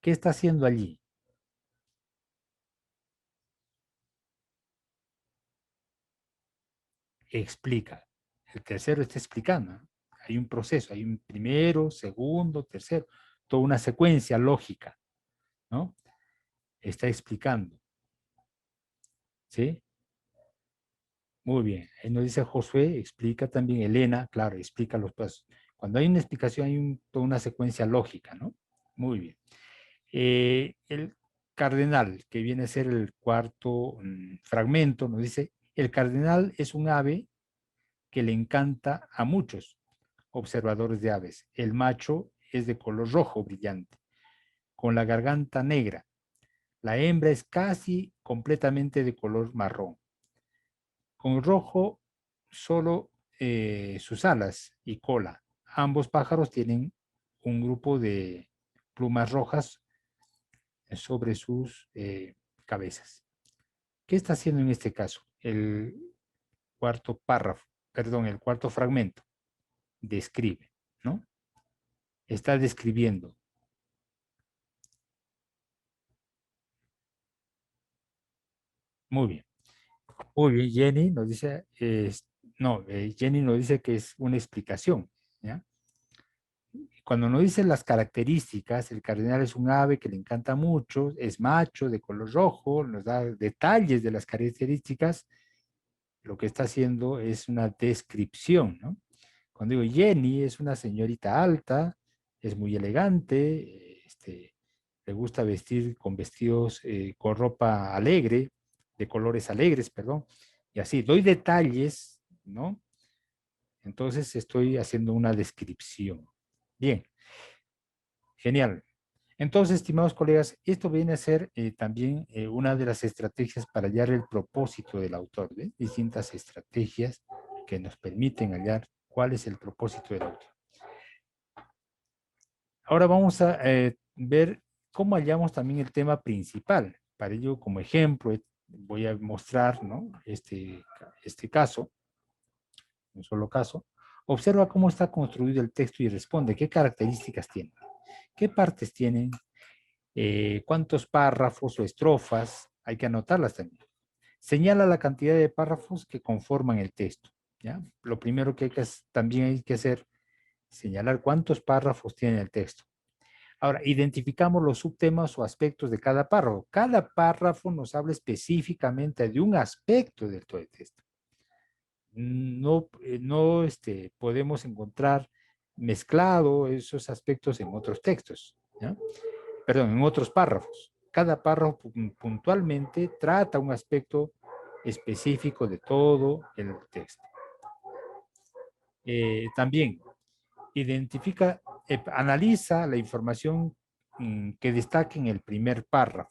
¿Qué está haciendo allí? Explica. El tercero está explicando, ¿no? Hay un proceso, hay un primero, segundo, tercero, toda una secuencia lógica, ¿no? Está explicando, ¿sí? Muy bien. Ahí nos dice Josué, explica también Elena, claro, explica los pasos. Cuando hay una explicación hay toda una secuencia lógica, ¿no? Muy bien. El cardenal, que viene a ser el cuarto fragmento, nos dice, el cardenal es un ave que le encanta a muchos observadores de aves. El macho es de color rojo brillante, con la garganta negra. La hembra es casi completamente de color marrón. Con rojo solo sus alas y cola. Ambos pájaros tienen un grupo de plumas rojas sobre sus cabezas. ¿Qué está haciendo en este caso? El cuarto párrafo, perdón, el cuarto fragmento. Describe, ¿no? Está describiendo. Muy bien. Muy bien, Jenny nos dice, no, Jenny nos dice que es una explicación, ¿ya? Cuando nos dice las características, el cardenal es un ave que le encanta mucho, es macho, de color rojo, nos da detalles de las características, lo que está haciendo es una descripción, ¿no? Cuando digo Jenny es una señorita alta, es muy elegante, le gusta vestir con vestidos, con ropa alegre, de colores alegres, perdón, y así, doy detalles, ¿no? Entonces estoy haciendo una descripción. Bien, genial. Entonces, estimados colegas, esto viene a ser también una de las estrategias para hallar el propósito del autor, ¿ves? Distintas estrategias que nos permiten hallar cuál es el propósito del autor. Ahora vamos a ver cómo hallamos también el tema principal. Para ello, como ejemplo, voy a mostrar, ¿no? este caso, un solo caso. Observa cómo está construido el texto y responde qué características tiene, qué partes tienen, cuántos párrafos o estrofas, hay que anotarlas también. Señala la cantidad de párrafos que conforman el texto, ¿ya? Lo primero que también hay que hacer, señalar cuántos párrafos tiene el texto. Ahora, identificamos los subtemas o aspectos de cada párrafo. Cada párrafo nos habla específicamente de un aspecto del todo el texto. No podemos encontrar mezclado esos aspectos en otros textos, ¿ya? Perdón, en otros párrafos. Cada párrafo puntualmente trata un aspecto específico de todo el texto. También analiza la información que destaque en el primer párrafo.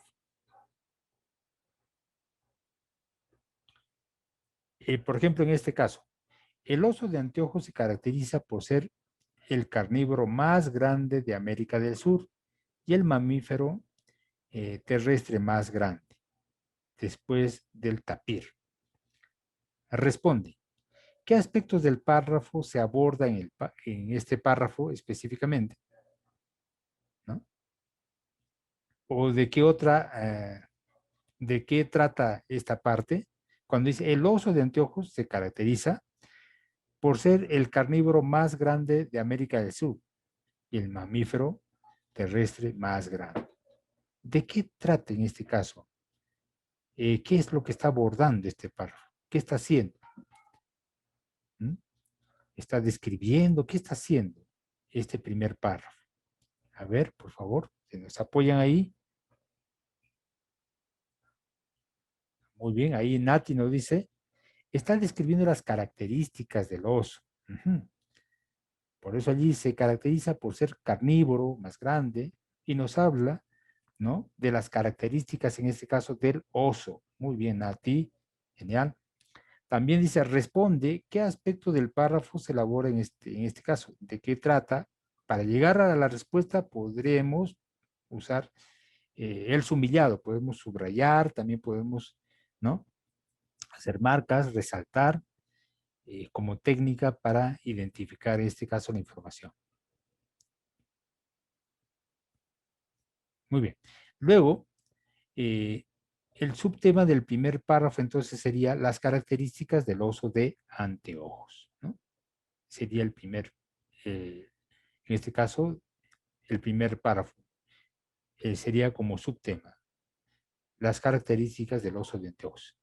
Por ejemplo, en este caso, el oso de anteojos se caracteriza por ser el carnívoro más grande de América del Sur y el mamífero terrestre más grande, después del tapir. Responde, ¿qué aspectos del párrafo se aborda en este párrafo específicamente? ¿No? ¿O de qué trata esta parte? Cuando dice, el oso de anteojos se caracteriza por ser el carnívoro más grande de América del Sur y el mamífero terrestre más grande. ¿De qué trata en este caso? ¿Qué es lo que está abordando este párrafo? ¿Qué está haciendo? ¿Mm? ¿Está describiendo? ¿Qué está haciendo este primer párrafo? A ver, por favor, se nos apoyan ahí. Muy bien, ahí Nati nos dice, está describiendo las características del oso. Por eso allí se caracteriza por ser carnívoro, más grande, y nos habla ¿no? De las características, en este caso, del oso. Muy bien, Nati. Genial. También dice, responde qué aspecto del párrafo se elabora en este caso, de qué trata. Para llegar a la respuesta podremos usar el sumillado, podemos subrayar, también podemos, ¿no? Hacer marcas, resaltar como técnica para identificar en este caso la información. Muy bien. Luego, el subtema del primer párrafo entonces sería las características del oso de anteojos, ¿no? Sería el primer, en este caso, el primer párrafo. Sería como subtema, las características del oso de anteojos.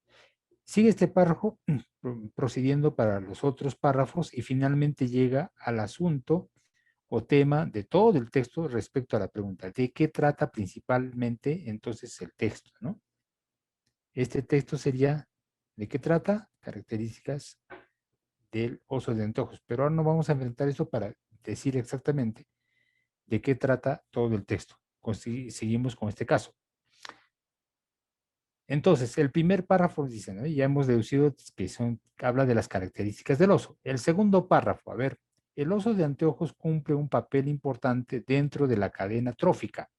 Sigue este párrafo procediendo para los otros párrafos y finalmente llega al asunto o tema de todo el texto respecto a la pregunta. ¿De qué trata principalmente entonces el texto, no? Este texto sería, ¿de qué trata? Características del oso de anteojos. Pero ahora no vamos a enfrentar eso para decir exactamente de qué trata todo el texto. Seguimos con este caso. Entonces, el primer párrafo dice, ¿no? Ya hemos deducido que habla de las características del oso. El segundo párrafo, a ver, el oso de anteojos cumple un papel importante dentro de la cadena trófica,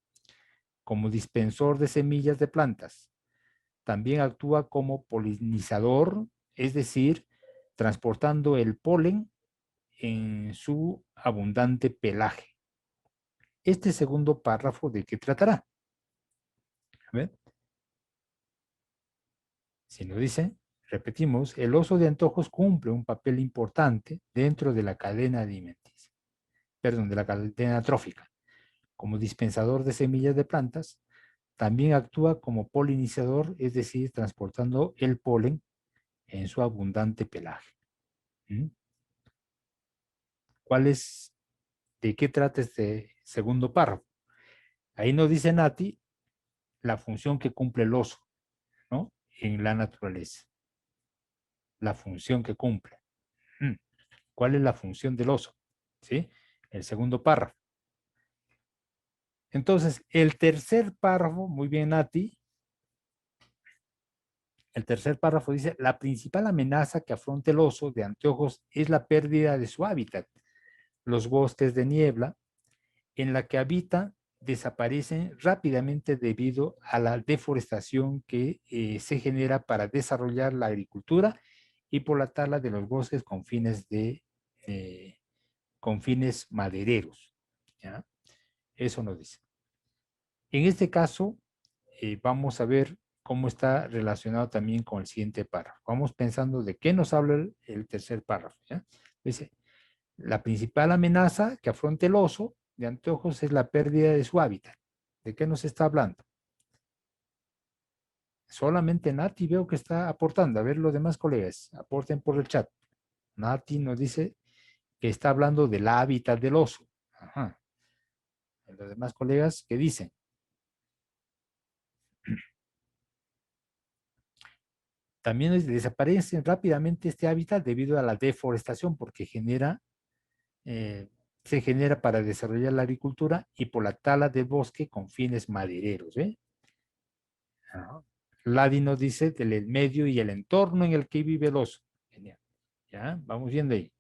como dispensor de semillas de plantas. También actúa como polinizador, es decir, transportando el polen en su abundante pelaje. Este segundo párrafo, ¿de qué tratará? A ver. Si nos dice, repetimos, el oso de antojos cumple un papel importante dentro de la cadena alimenticia, perdón, de la cadena trófica. Como dispensador de semillas de plantas, también actúa como polinizador, es decir, transportando el polen en su abundante pelaje. ¿Mm? ¿De qué trata este segundo párrafo? Ahí nos dice Nati la función que cumple el oso, ¿no? En la naturaleza. La función que cumple. ¿Cuál es la función del oso? ¿Sí? El segundo párrafo. Entonces, el tercer párrafo, muy bien, Nati, el tercer párrafo dice, la principal amenaza que afronta el oso de anteojos es la pérdida de su hábitat. Los bosques de niebla en la que habita desaparecen rápidamente debido a la deforestación que se genera para desarrollar la agricultura y por la tala de los bosques con fines madereros. ¿Ya? Eso nos dice. En este caso, vamos a ver cómo está relacionado también con el siguiente párrafo. Vamos pensando de qué nos habla el tercer párrafo. ¿Ya? Dice, la principal amenaza que afronta el oso de anteojos es la pérdida de su hábitat. ¿De qué nos está hablando? Solamente Nati veo que está aportando. A ver, los demás colegas, aporten por el chat. Nati nos dice que está hablando del hábitat del oso. Ajá. Los demás colegas, ¿qué dicen? También desaparece rápidamente este hábitat debido a la deforestación porque se genera para desarrollar la agricultura y por la tala del bosque con fines madereros. Ladi nos dice del medio y el entorno en el que vive el oso. Genial. ¿Ya? Vamos viendo ahí.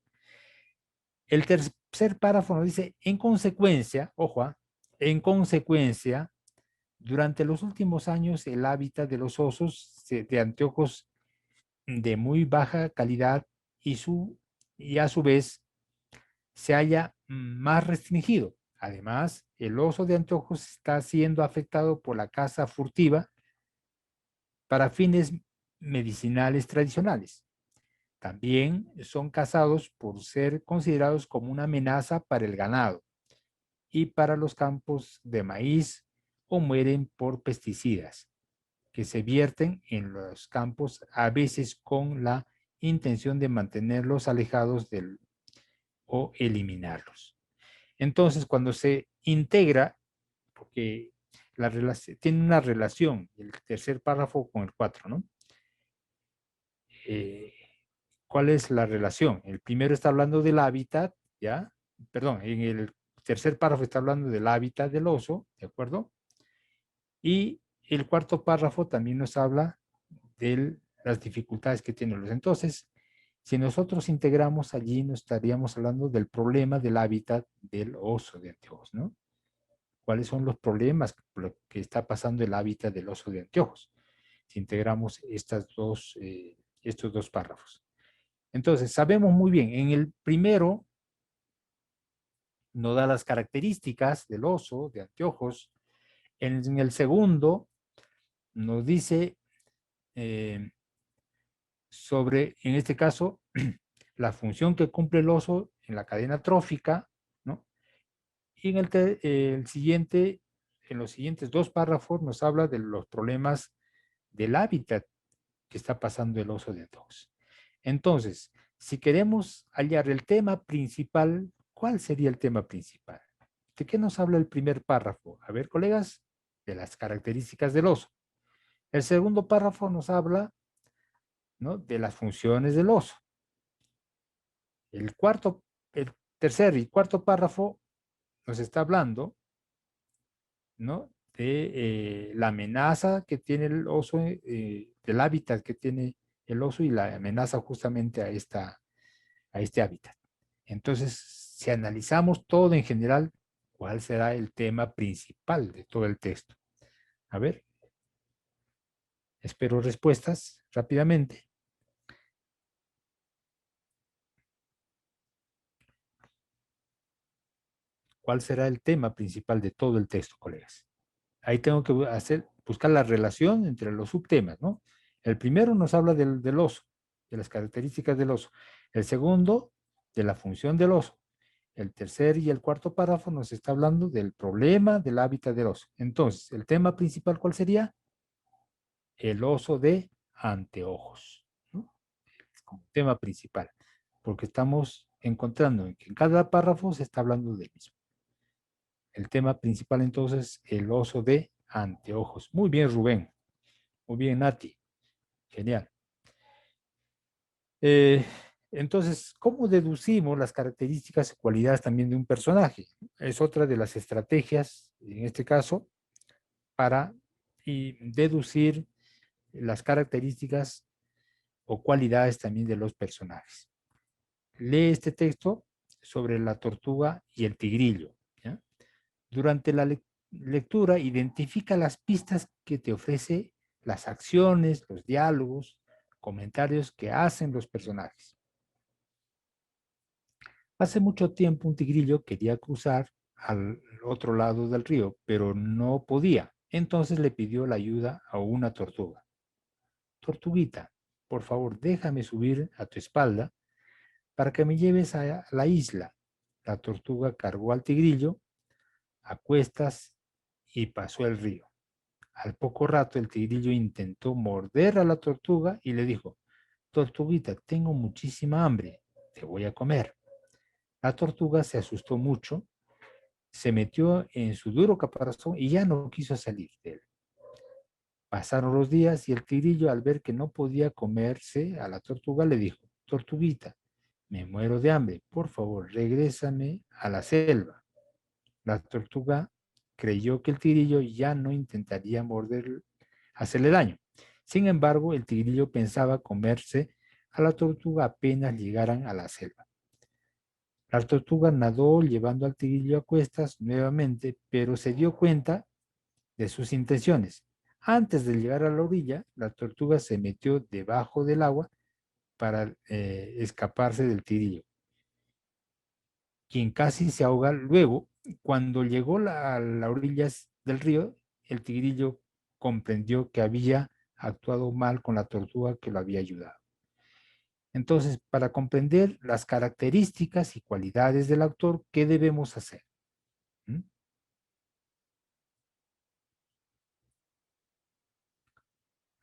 El tercer párrafo nos dice, en consecuencia, ojo, en consecuencia, durante los últimos años el hábitat de los osos de anteojos de muy baja calidad y a su vez se haya más restringido. Además, el oso de anteojos está siendo afectado por la caza furtiva para fines medicinales tradicionales. También son cazados por ser considerados como una amenaza para el ganado y para los campos de maíz o mueren por pesticidas que se vierten en los campos a veces con la intención de mantenerlos alejados o eliminarlos. Entonces, cuando se integra, porque tiene una relación, el tercer párrafo con el 4, ¿no? ¿Cuál es la relación? El primero está hablando del hábitat, ¿ya? Perdón, en el tercer párrafo está hablando del hábitat del oso, ¿de acuerdo? Y el cuarto párrafo también nos habla de las dificultades que tiene el oso. Entonces, si nosotros integramos allí, nos estaríamos hablando del problema del hábitat del oso de anteojos, ¿no? ¿Cuáles son los problemas que está pasando el hábitat del oso de anteojos? Si integramos estos dos párrafos. Entonces, sabemos muy bien, en el primero nos da las características del oso de anteojos. En el segundo nos dice sobre, en este caso, la función que cumple el oso en la cadena trófica, ¿no? Y el siguiente, en los siguientes dos párrafos nos habla de los problemas del hábitat que está pasando el oso de anteojos. Entonces, si queremos hallar el tema principal, ¿cuál sería el tema principal? ¿De qué nos habla el primer párrafo? A ver, colegas, de las características del oso. El segundo párrafo nos habla, ¿no?, de las funciones del oso. El tercer y cuarto párrafo nos está hablando, ¿no?, de la amenaza que tiene el oso, del hábitat que tiene el oso y la amenaza justamente a este hábitat. Entonces, si analizamos todo en general, ¿cuál será el tema principal de todo el texto? A ver, espero respuestas rápidamente. ¿Cuál será el tema principal de todo el texto, colegas? Ahí tengo que buscar la relación entre los subtemas, ¿no? El primero nos habla del oso, de las características del oso. El segundo, de la función del oso. El tercer y el cuarto párrafo nos está hablando del problema del hábitat del oso. Entonces, ¿el tema principal cuál sería? El oso de anteojos, ¿no? Como tema principal, porque estamos encontrando que en cada párrafo se está hablando del mismo. El tema principal entonces, el oso de anteojos. Muy bien, Rubén. Muy bien, Nati. Genial. Entonces, ¿cómo deducimos las características y cualidades también de un personaje? Es otra de las estrategias, en este caso, para deducir las características o cualidades también de los personajes. Lee este texto sobre la tortuga y el tigrillo, ¿ya? Durante la lectura, identifica las pistas que te ofrece las acciones, los diálogos, comentarios que hacen los personajes. Hace mucho tiempo un tigrillo quería cruzar al otro lado del río, pero no podía. Entonces le pidió la ayuda a una tortuga. Tortuguita, por favor, déjame subir a tu espalda para que me lleves a la isla. La tortuga cargó al tigrillo a cuestas y pasó el río. Al poco rato el tigrillo intentó morder a la tortuga y le dijo: tortuguita, tengo muchísima hambre, te voy a comer. La tortuga se asustó mucho, se metió en su duro caparazón y ya no quiso salir de él. Pasaron los días y el tigrillo, al ver que no podía comerse a la tortuga, le dijo: tortuguita, me muero de hambre, por favor, regrésame a la selva. La tortuga creyó que el tigrillo ya no intentaría hacerle daño. Sin embargo, el tigrillo pensaba comerse a la tortuga apenas llegaran a la selva. La tortuga nadó llevando al tigrillo a cuestas nuevamente, pero se dio cuenta de sus intenciones. Antes de llegar a la orilla, la tortuga se metió debajo del agua para escaparse del tigrillo, quien casi se ahoga. Luego, cuando llegó a las orillas del río, el tigrillo comprendió que había actuado mal con la tortuga que lo había ayudado. Entonces, para comprender las características y cualidades del autor, ¿qué debemos hacer? ¿Mm?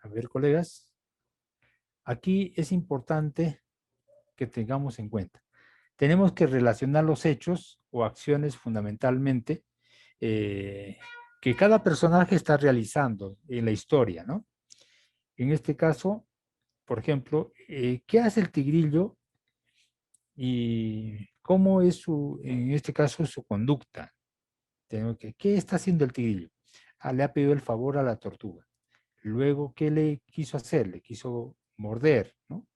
A ver, colegas, aquí es importante que tengamos en cuenta. Tenemos que relacionar los hechos o acciones fundamentalmente que cada personaje está realizando en la historia, ¿no? En este caso, por ejemplo, ¿qué hace el tigrillo y cómo es en este caso, su conducta? ¿Qué está haciendo el tigrillo? le ha pedido el favor a la tortuga. Luego, ¿qué le quiso hacer? Le quiso morder, ¿no?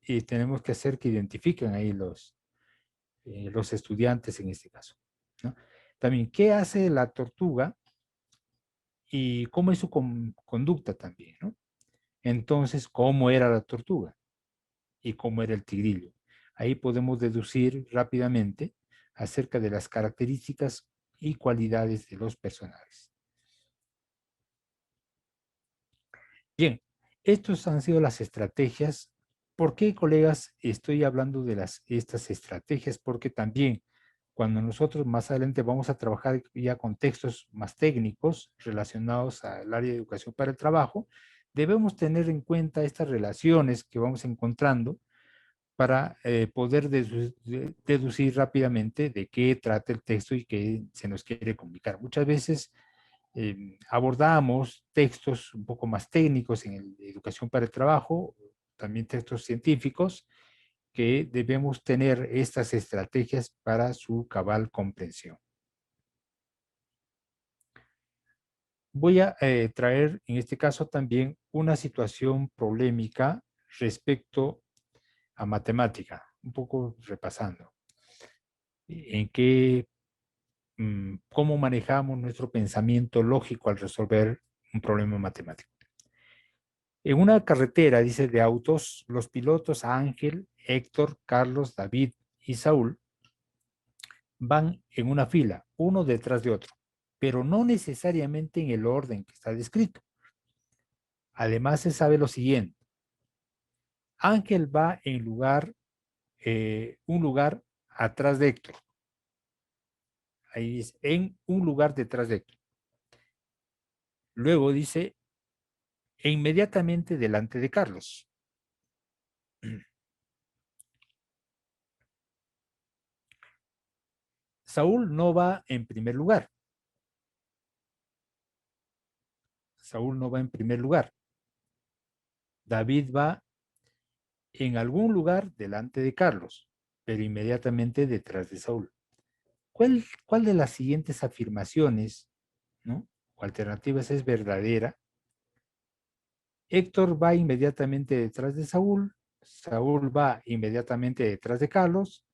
Y tenemos que hacer que identifiquen ahí los estudiantes en este caso, ¿no? También, ¿qué hace la tortuga y cómo es su conducta también, ¿no? Entonces, ¿cómo era la tortuga y cómo era el tigrillo? Ahí podemos deducir rápidamente acerca de las características y cualidades de los personajes. Bien, estas han sido las estrategias. ¿Por qué, colegas, estoy hablando de estas estrategias? Porque también cuando nosotros más adelante vamos a trabajar ya con textos más técnicos relacionados al área de educación para el trabajo, debemos tener en cuenta estas relaciones que vamos encontrando para poder deducir rápidamente de qué trata el texto y qué se nos quiere comunicar. Muchas veces abordamos textos un poco más técnicos en educación para el trabajo, también textos científicos, que debemos tener estas estrategias para su cabal comprensión. Voy a traer en este caso también una situación polémica respecto a matemática, un poco repasando. En qué, cómo manejamos nuestro pensamiento lógico al resolver un problema matemático. En una carretera, dice, de autos, los pilotos Ángel, Héctor, Carlos, David y Saúl van en una fila, uno detrás de otro, pero no necesariamente en el orden que está descrito. Además, se sabe lo siguiente. Ángel va en un lugar atrás de Héctor. Ahí dice, en un lugar detrás de Héctor. Luego dice, e inmediatamente delante de Carlos. Saúl no va en primer lugar. Saúl no va en primer lugar. David va en algún lugar delante de Carlos, pero inmediatamente detrás de Saúl. ¿Cuál de las siguientes afirmaciones, ¿no?, o alternativas es verdadera? Héctor va inmediatamente detrás de Saúl, Saúl va inmediatamente detrás de Carlos,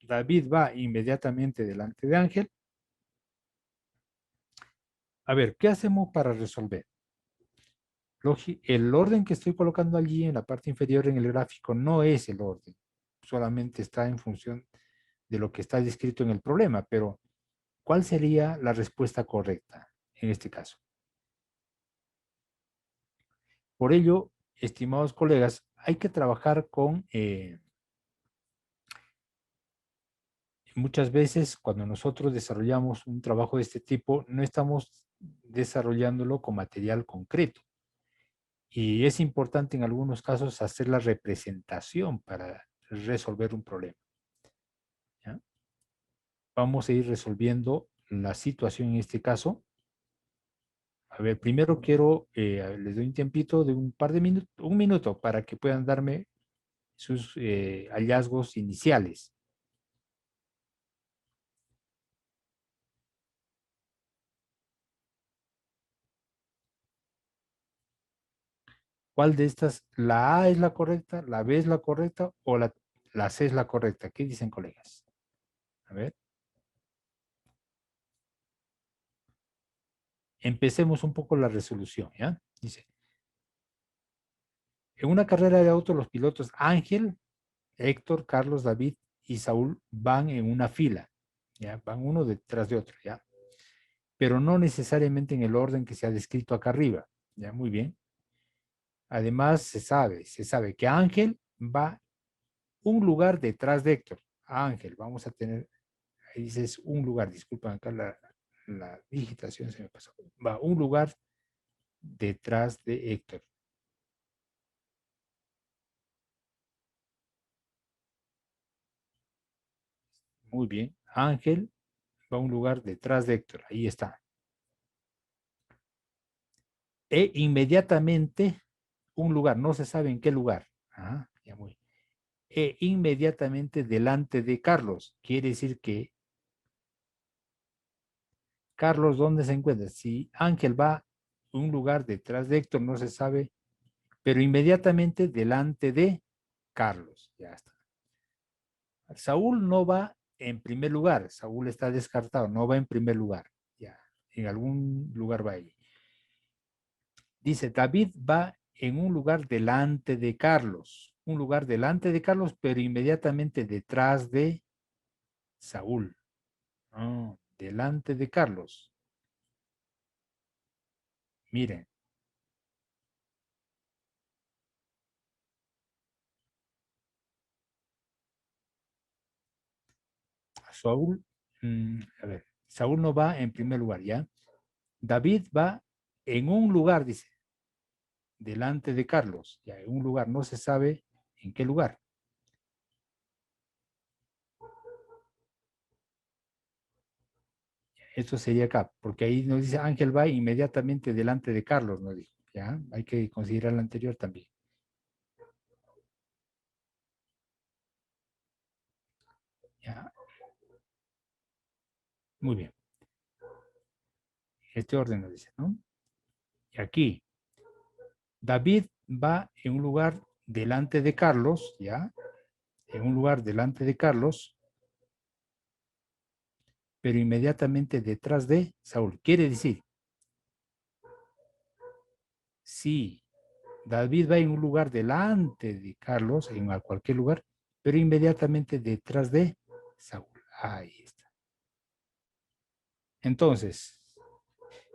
David va inmediatamente delante de Ángel. A ver, ¿qué hacemos para resolver? El orden que estoy colocando allí en la parte inferior en el gráfico no es el orden, solamente está en función de lo que está descrito en el problema, pero ¿cuál sería la respuesta correcta en este caso? Por ello, estimados colegas, hay que trabajar con, muchas veces cuando nosotros desarrollamos un trabajo de este tipo, no estamos desarrollándolo con material concreto. Y es importante en algunos casos hacer la representación para resolver un problema, ¿ya? Vamos a ir resolviendo la situación en este caso. A ver, primero quiero, les doy un tiempito de un par de minutos, un minuto, para que puedan darme sus hallazgos iniciales. ¿Cuál de estas, la A es la correcta, la B es la correcta o la C es la correcta? ¿Qué dicen, colegas? A ver. Empecemos un poco la resolución, ¿ya? Dice, en una carrera de auto, los pilotos Ángel, Héctor, Carlos, David y Saúl van en una fila, ¿ya? Van uno detrás de otro, ¿ya? Pero no necesariamente en el orden que se ha descrito acá arriba, ¿ya? Muy bien. Además, se sabe que Ángel va un lugar detrás de Héctor. Ángel, vamos a tener, ahí dices un lugar, disculpa, acá la digitación se me pasó. Va un lugar detrás de Héctor. Muy bien. Ángel va a un lugar detrás de Héctor. Ahí está. E inmediatamente un lugar, no se sabe en qué lugar. Ah, ya muy. E inmediatamente delante de Carlos. Quiere decir que Carlos, ¿dónde se encuentra? Si Ángel va a un lugar detrás de Héctor, no se sabe, pero inmediatamente delante de Carlos. Ya está. Saúl no va en primer lugar. Saúl está descartado, no va en primer lugar. Ya, en algún lugar va ahí. Dice, David va en un lugar delante de Carlos. Un lugar delante de Carlos, pero inmediatamente detrás de Saúl. Oh, delante de Carlos. Miren. Saúl, a ver, Saúl no va en primer lugar, ¿ya? David va en un lugar, dice, delante de Carlos, ya, en un lugar, no se sabe en qué lugar. Esto sería acá, porque ahí nos dice Ángel va inmediatamente delante de Carlos, nos dijo, ¿ya? Hay que considerar la anterior también. ¿Ya? Muy bien. Este orden nos dice, ¿no? Y aquí, David va en un lugar delante de Carlos, ¿ya? En un lugar delante de Carlos, pero inmediatamente detrás de Saúl. Quiere decir, si David va en un lugar delante de Carlos, en cualquier lugar, pero inmediatamente detrás de Saúl. Ahí está. Entonces,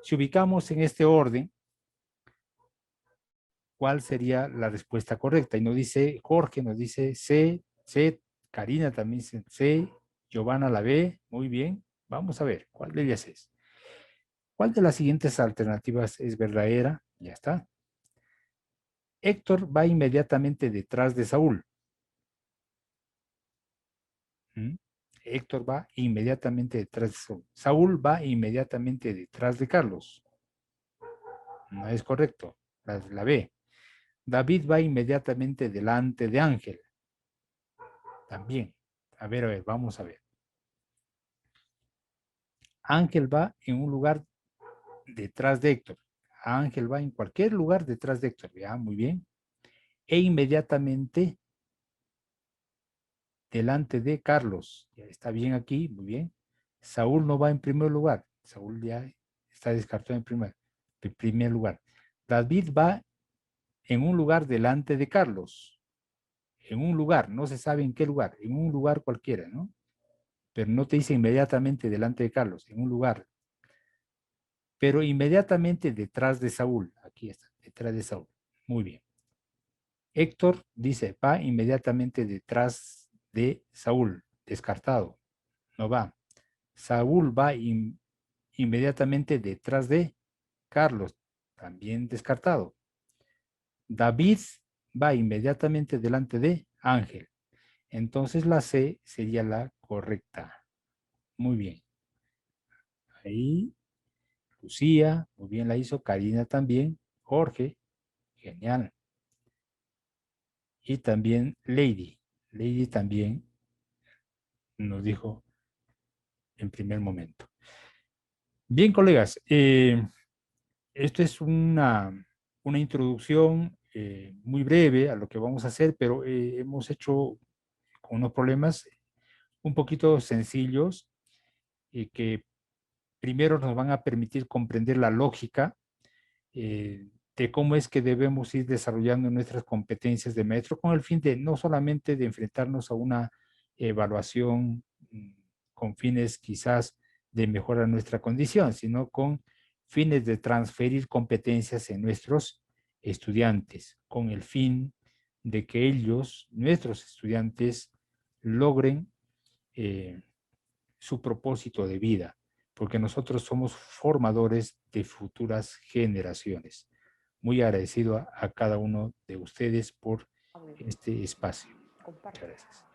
si ubicamos en este orden, ¿cuál sería la respuesta correcta? Y nos dice Jorge, nos dice C, Karina también dice C, Giovanna la B, muy bien. Vamos a ver, ¿cuál de ellas es? ¿Cuál de las siguientes alternativas es verdadera? Ya está. Héctor va inmediatamente detrás de Saúl. ¿Mm? Héctor va inmediatamente detrás de Saúl. Saúl va inmediatamente detrás de Carlos. No es correcto. La B. David va inmediatamente delante de Ángel. También. A ver, vamos a ver. Ángel va en un lugar detrás de Héctor. Ángel va en cualquier lugar detrás de Héctor. Ya, muy bien. E inmediatamente delante de Carlos. Ya está bien aquí, muy bien. Saúl no va en primer lugar. Saúl ya está descartado en primer lugar. David va en un lugar delante de Carlos. En un lugar, no se sabe en qué lugar, en un lugar cualquiera, ¿no? Pero no te dice inmediatamente delante de Carlos, en un lugar. Pero inmediatamente detrás de Saúl. Aquí está, detrás de Saúl. Muy bien. Héctor dice, va inmediatamente detrás de Saúl. Descartado. No va. Saúl va inmediatamente detrás de Carlos. También descartado. David va inmediatamente delante de Ángel. Entonces la C sería la correcta. Muy bien. Ahí, Lucía, muy bien la hizo. Karina también. Jorge, genial. Y también Lady. Lady también nos dijo en primer momento. Bien, colegas, esto es una introducción muy breve a lo que vamos a hacer, pero hemos hecho con unos problemas un poquito sencillos que primero nos van a permitir comprender la lógica de cómo es que debemos ir desarrollando nuestras competencias de maestro con el fin de no solamente de enfrentarnos a una evaluación con fines quizás de mejorar nuestra condición, sino con fines de transferir competencias en nuestros estudiantes, con el fin de que ellos, nuestros estudiantes, logren su propósito de vida, porque nosotros somos formadores de futuras generaciones. Muy agradecido a cada uno de ustedes por este espacio. Muchas gracias.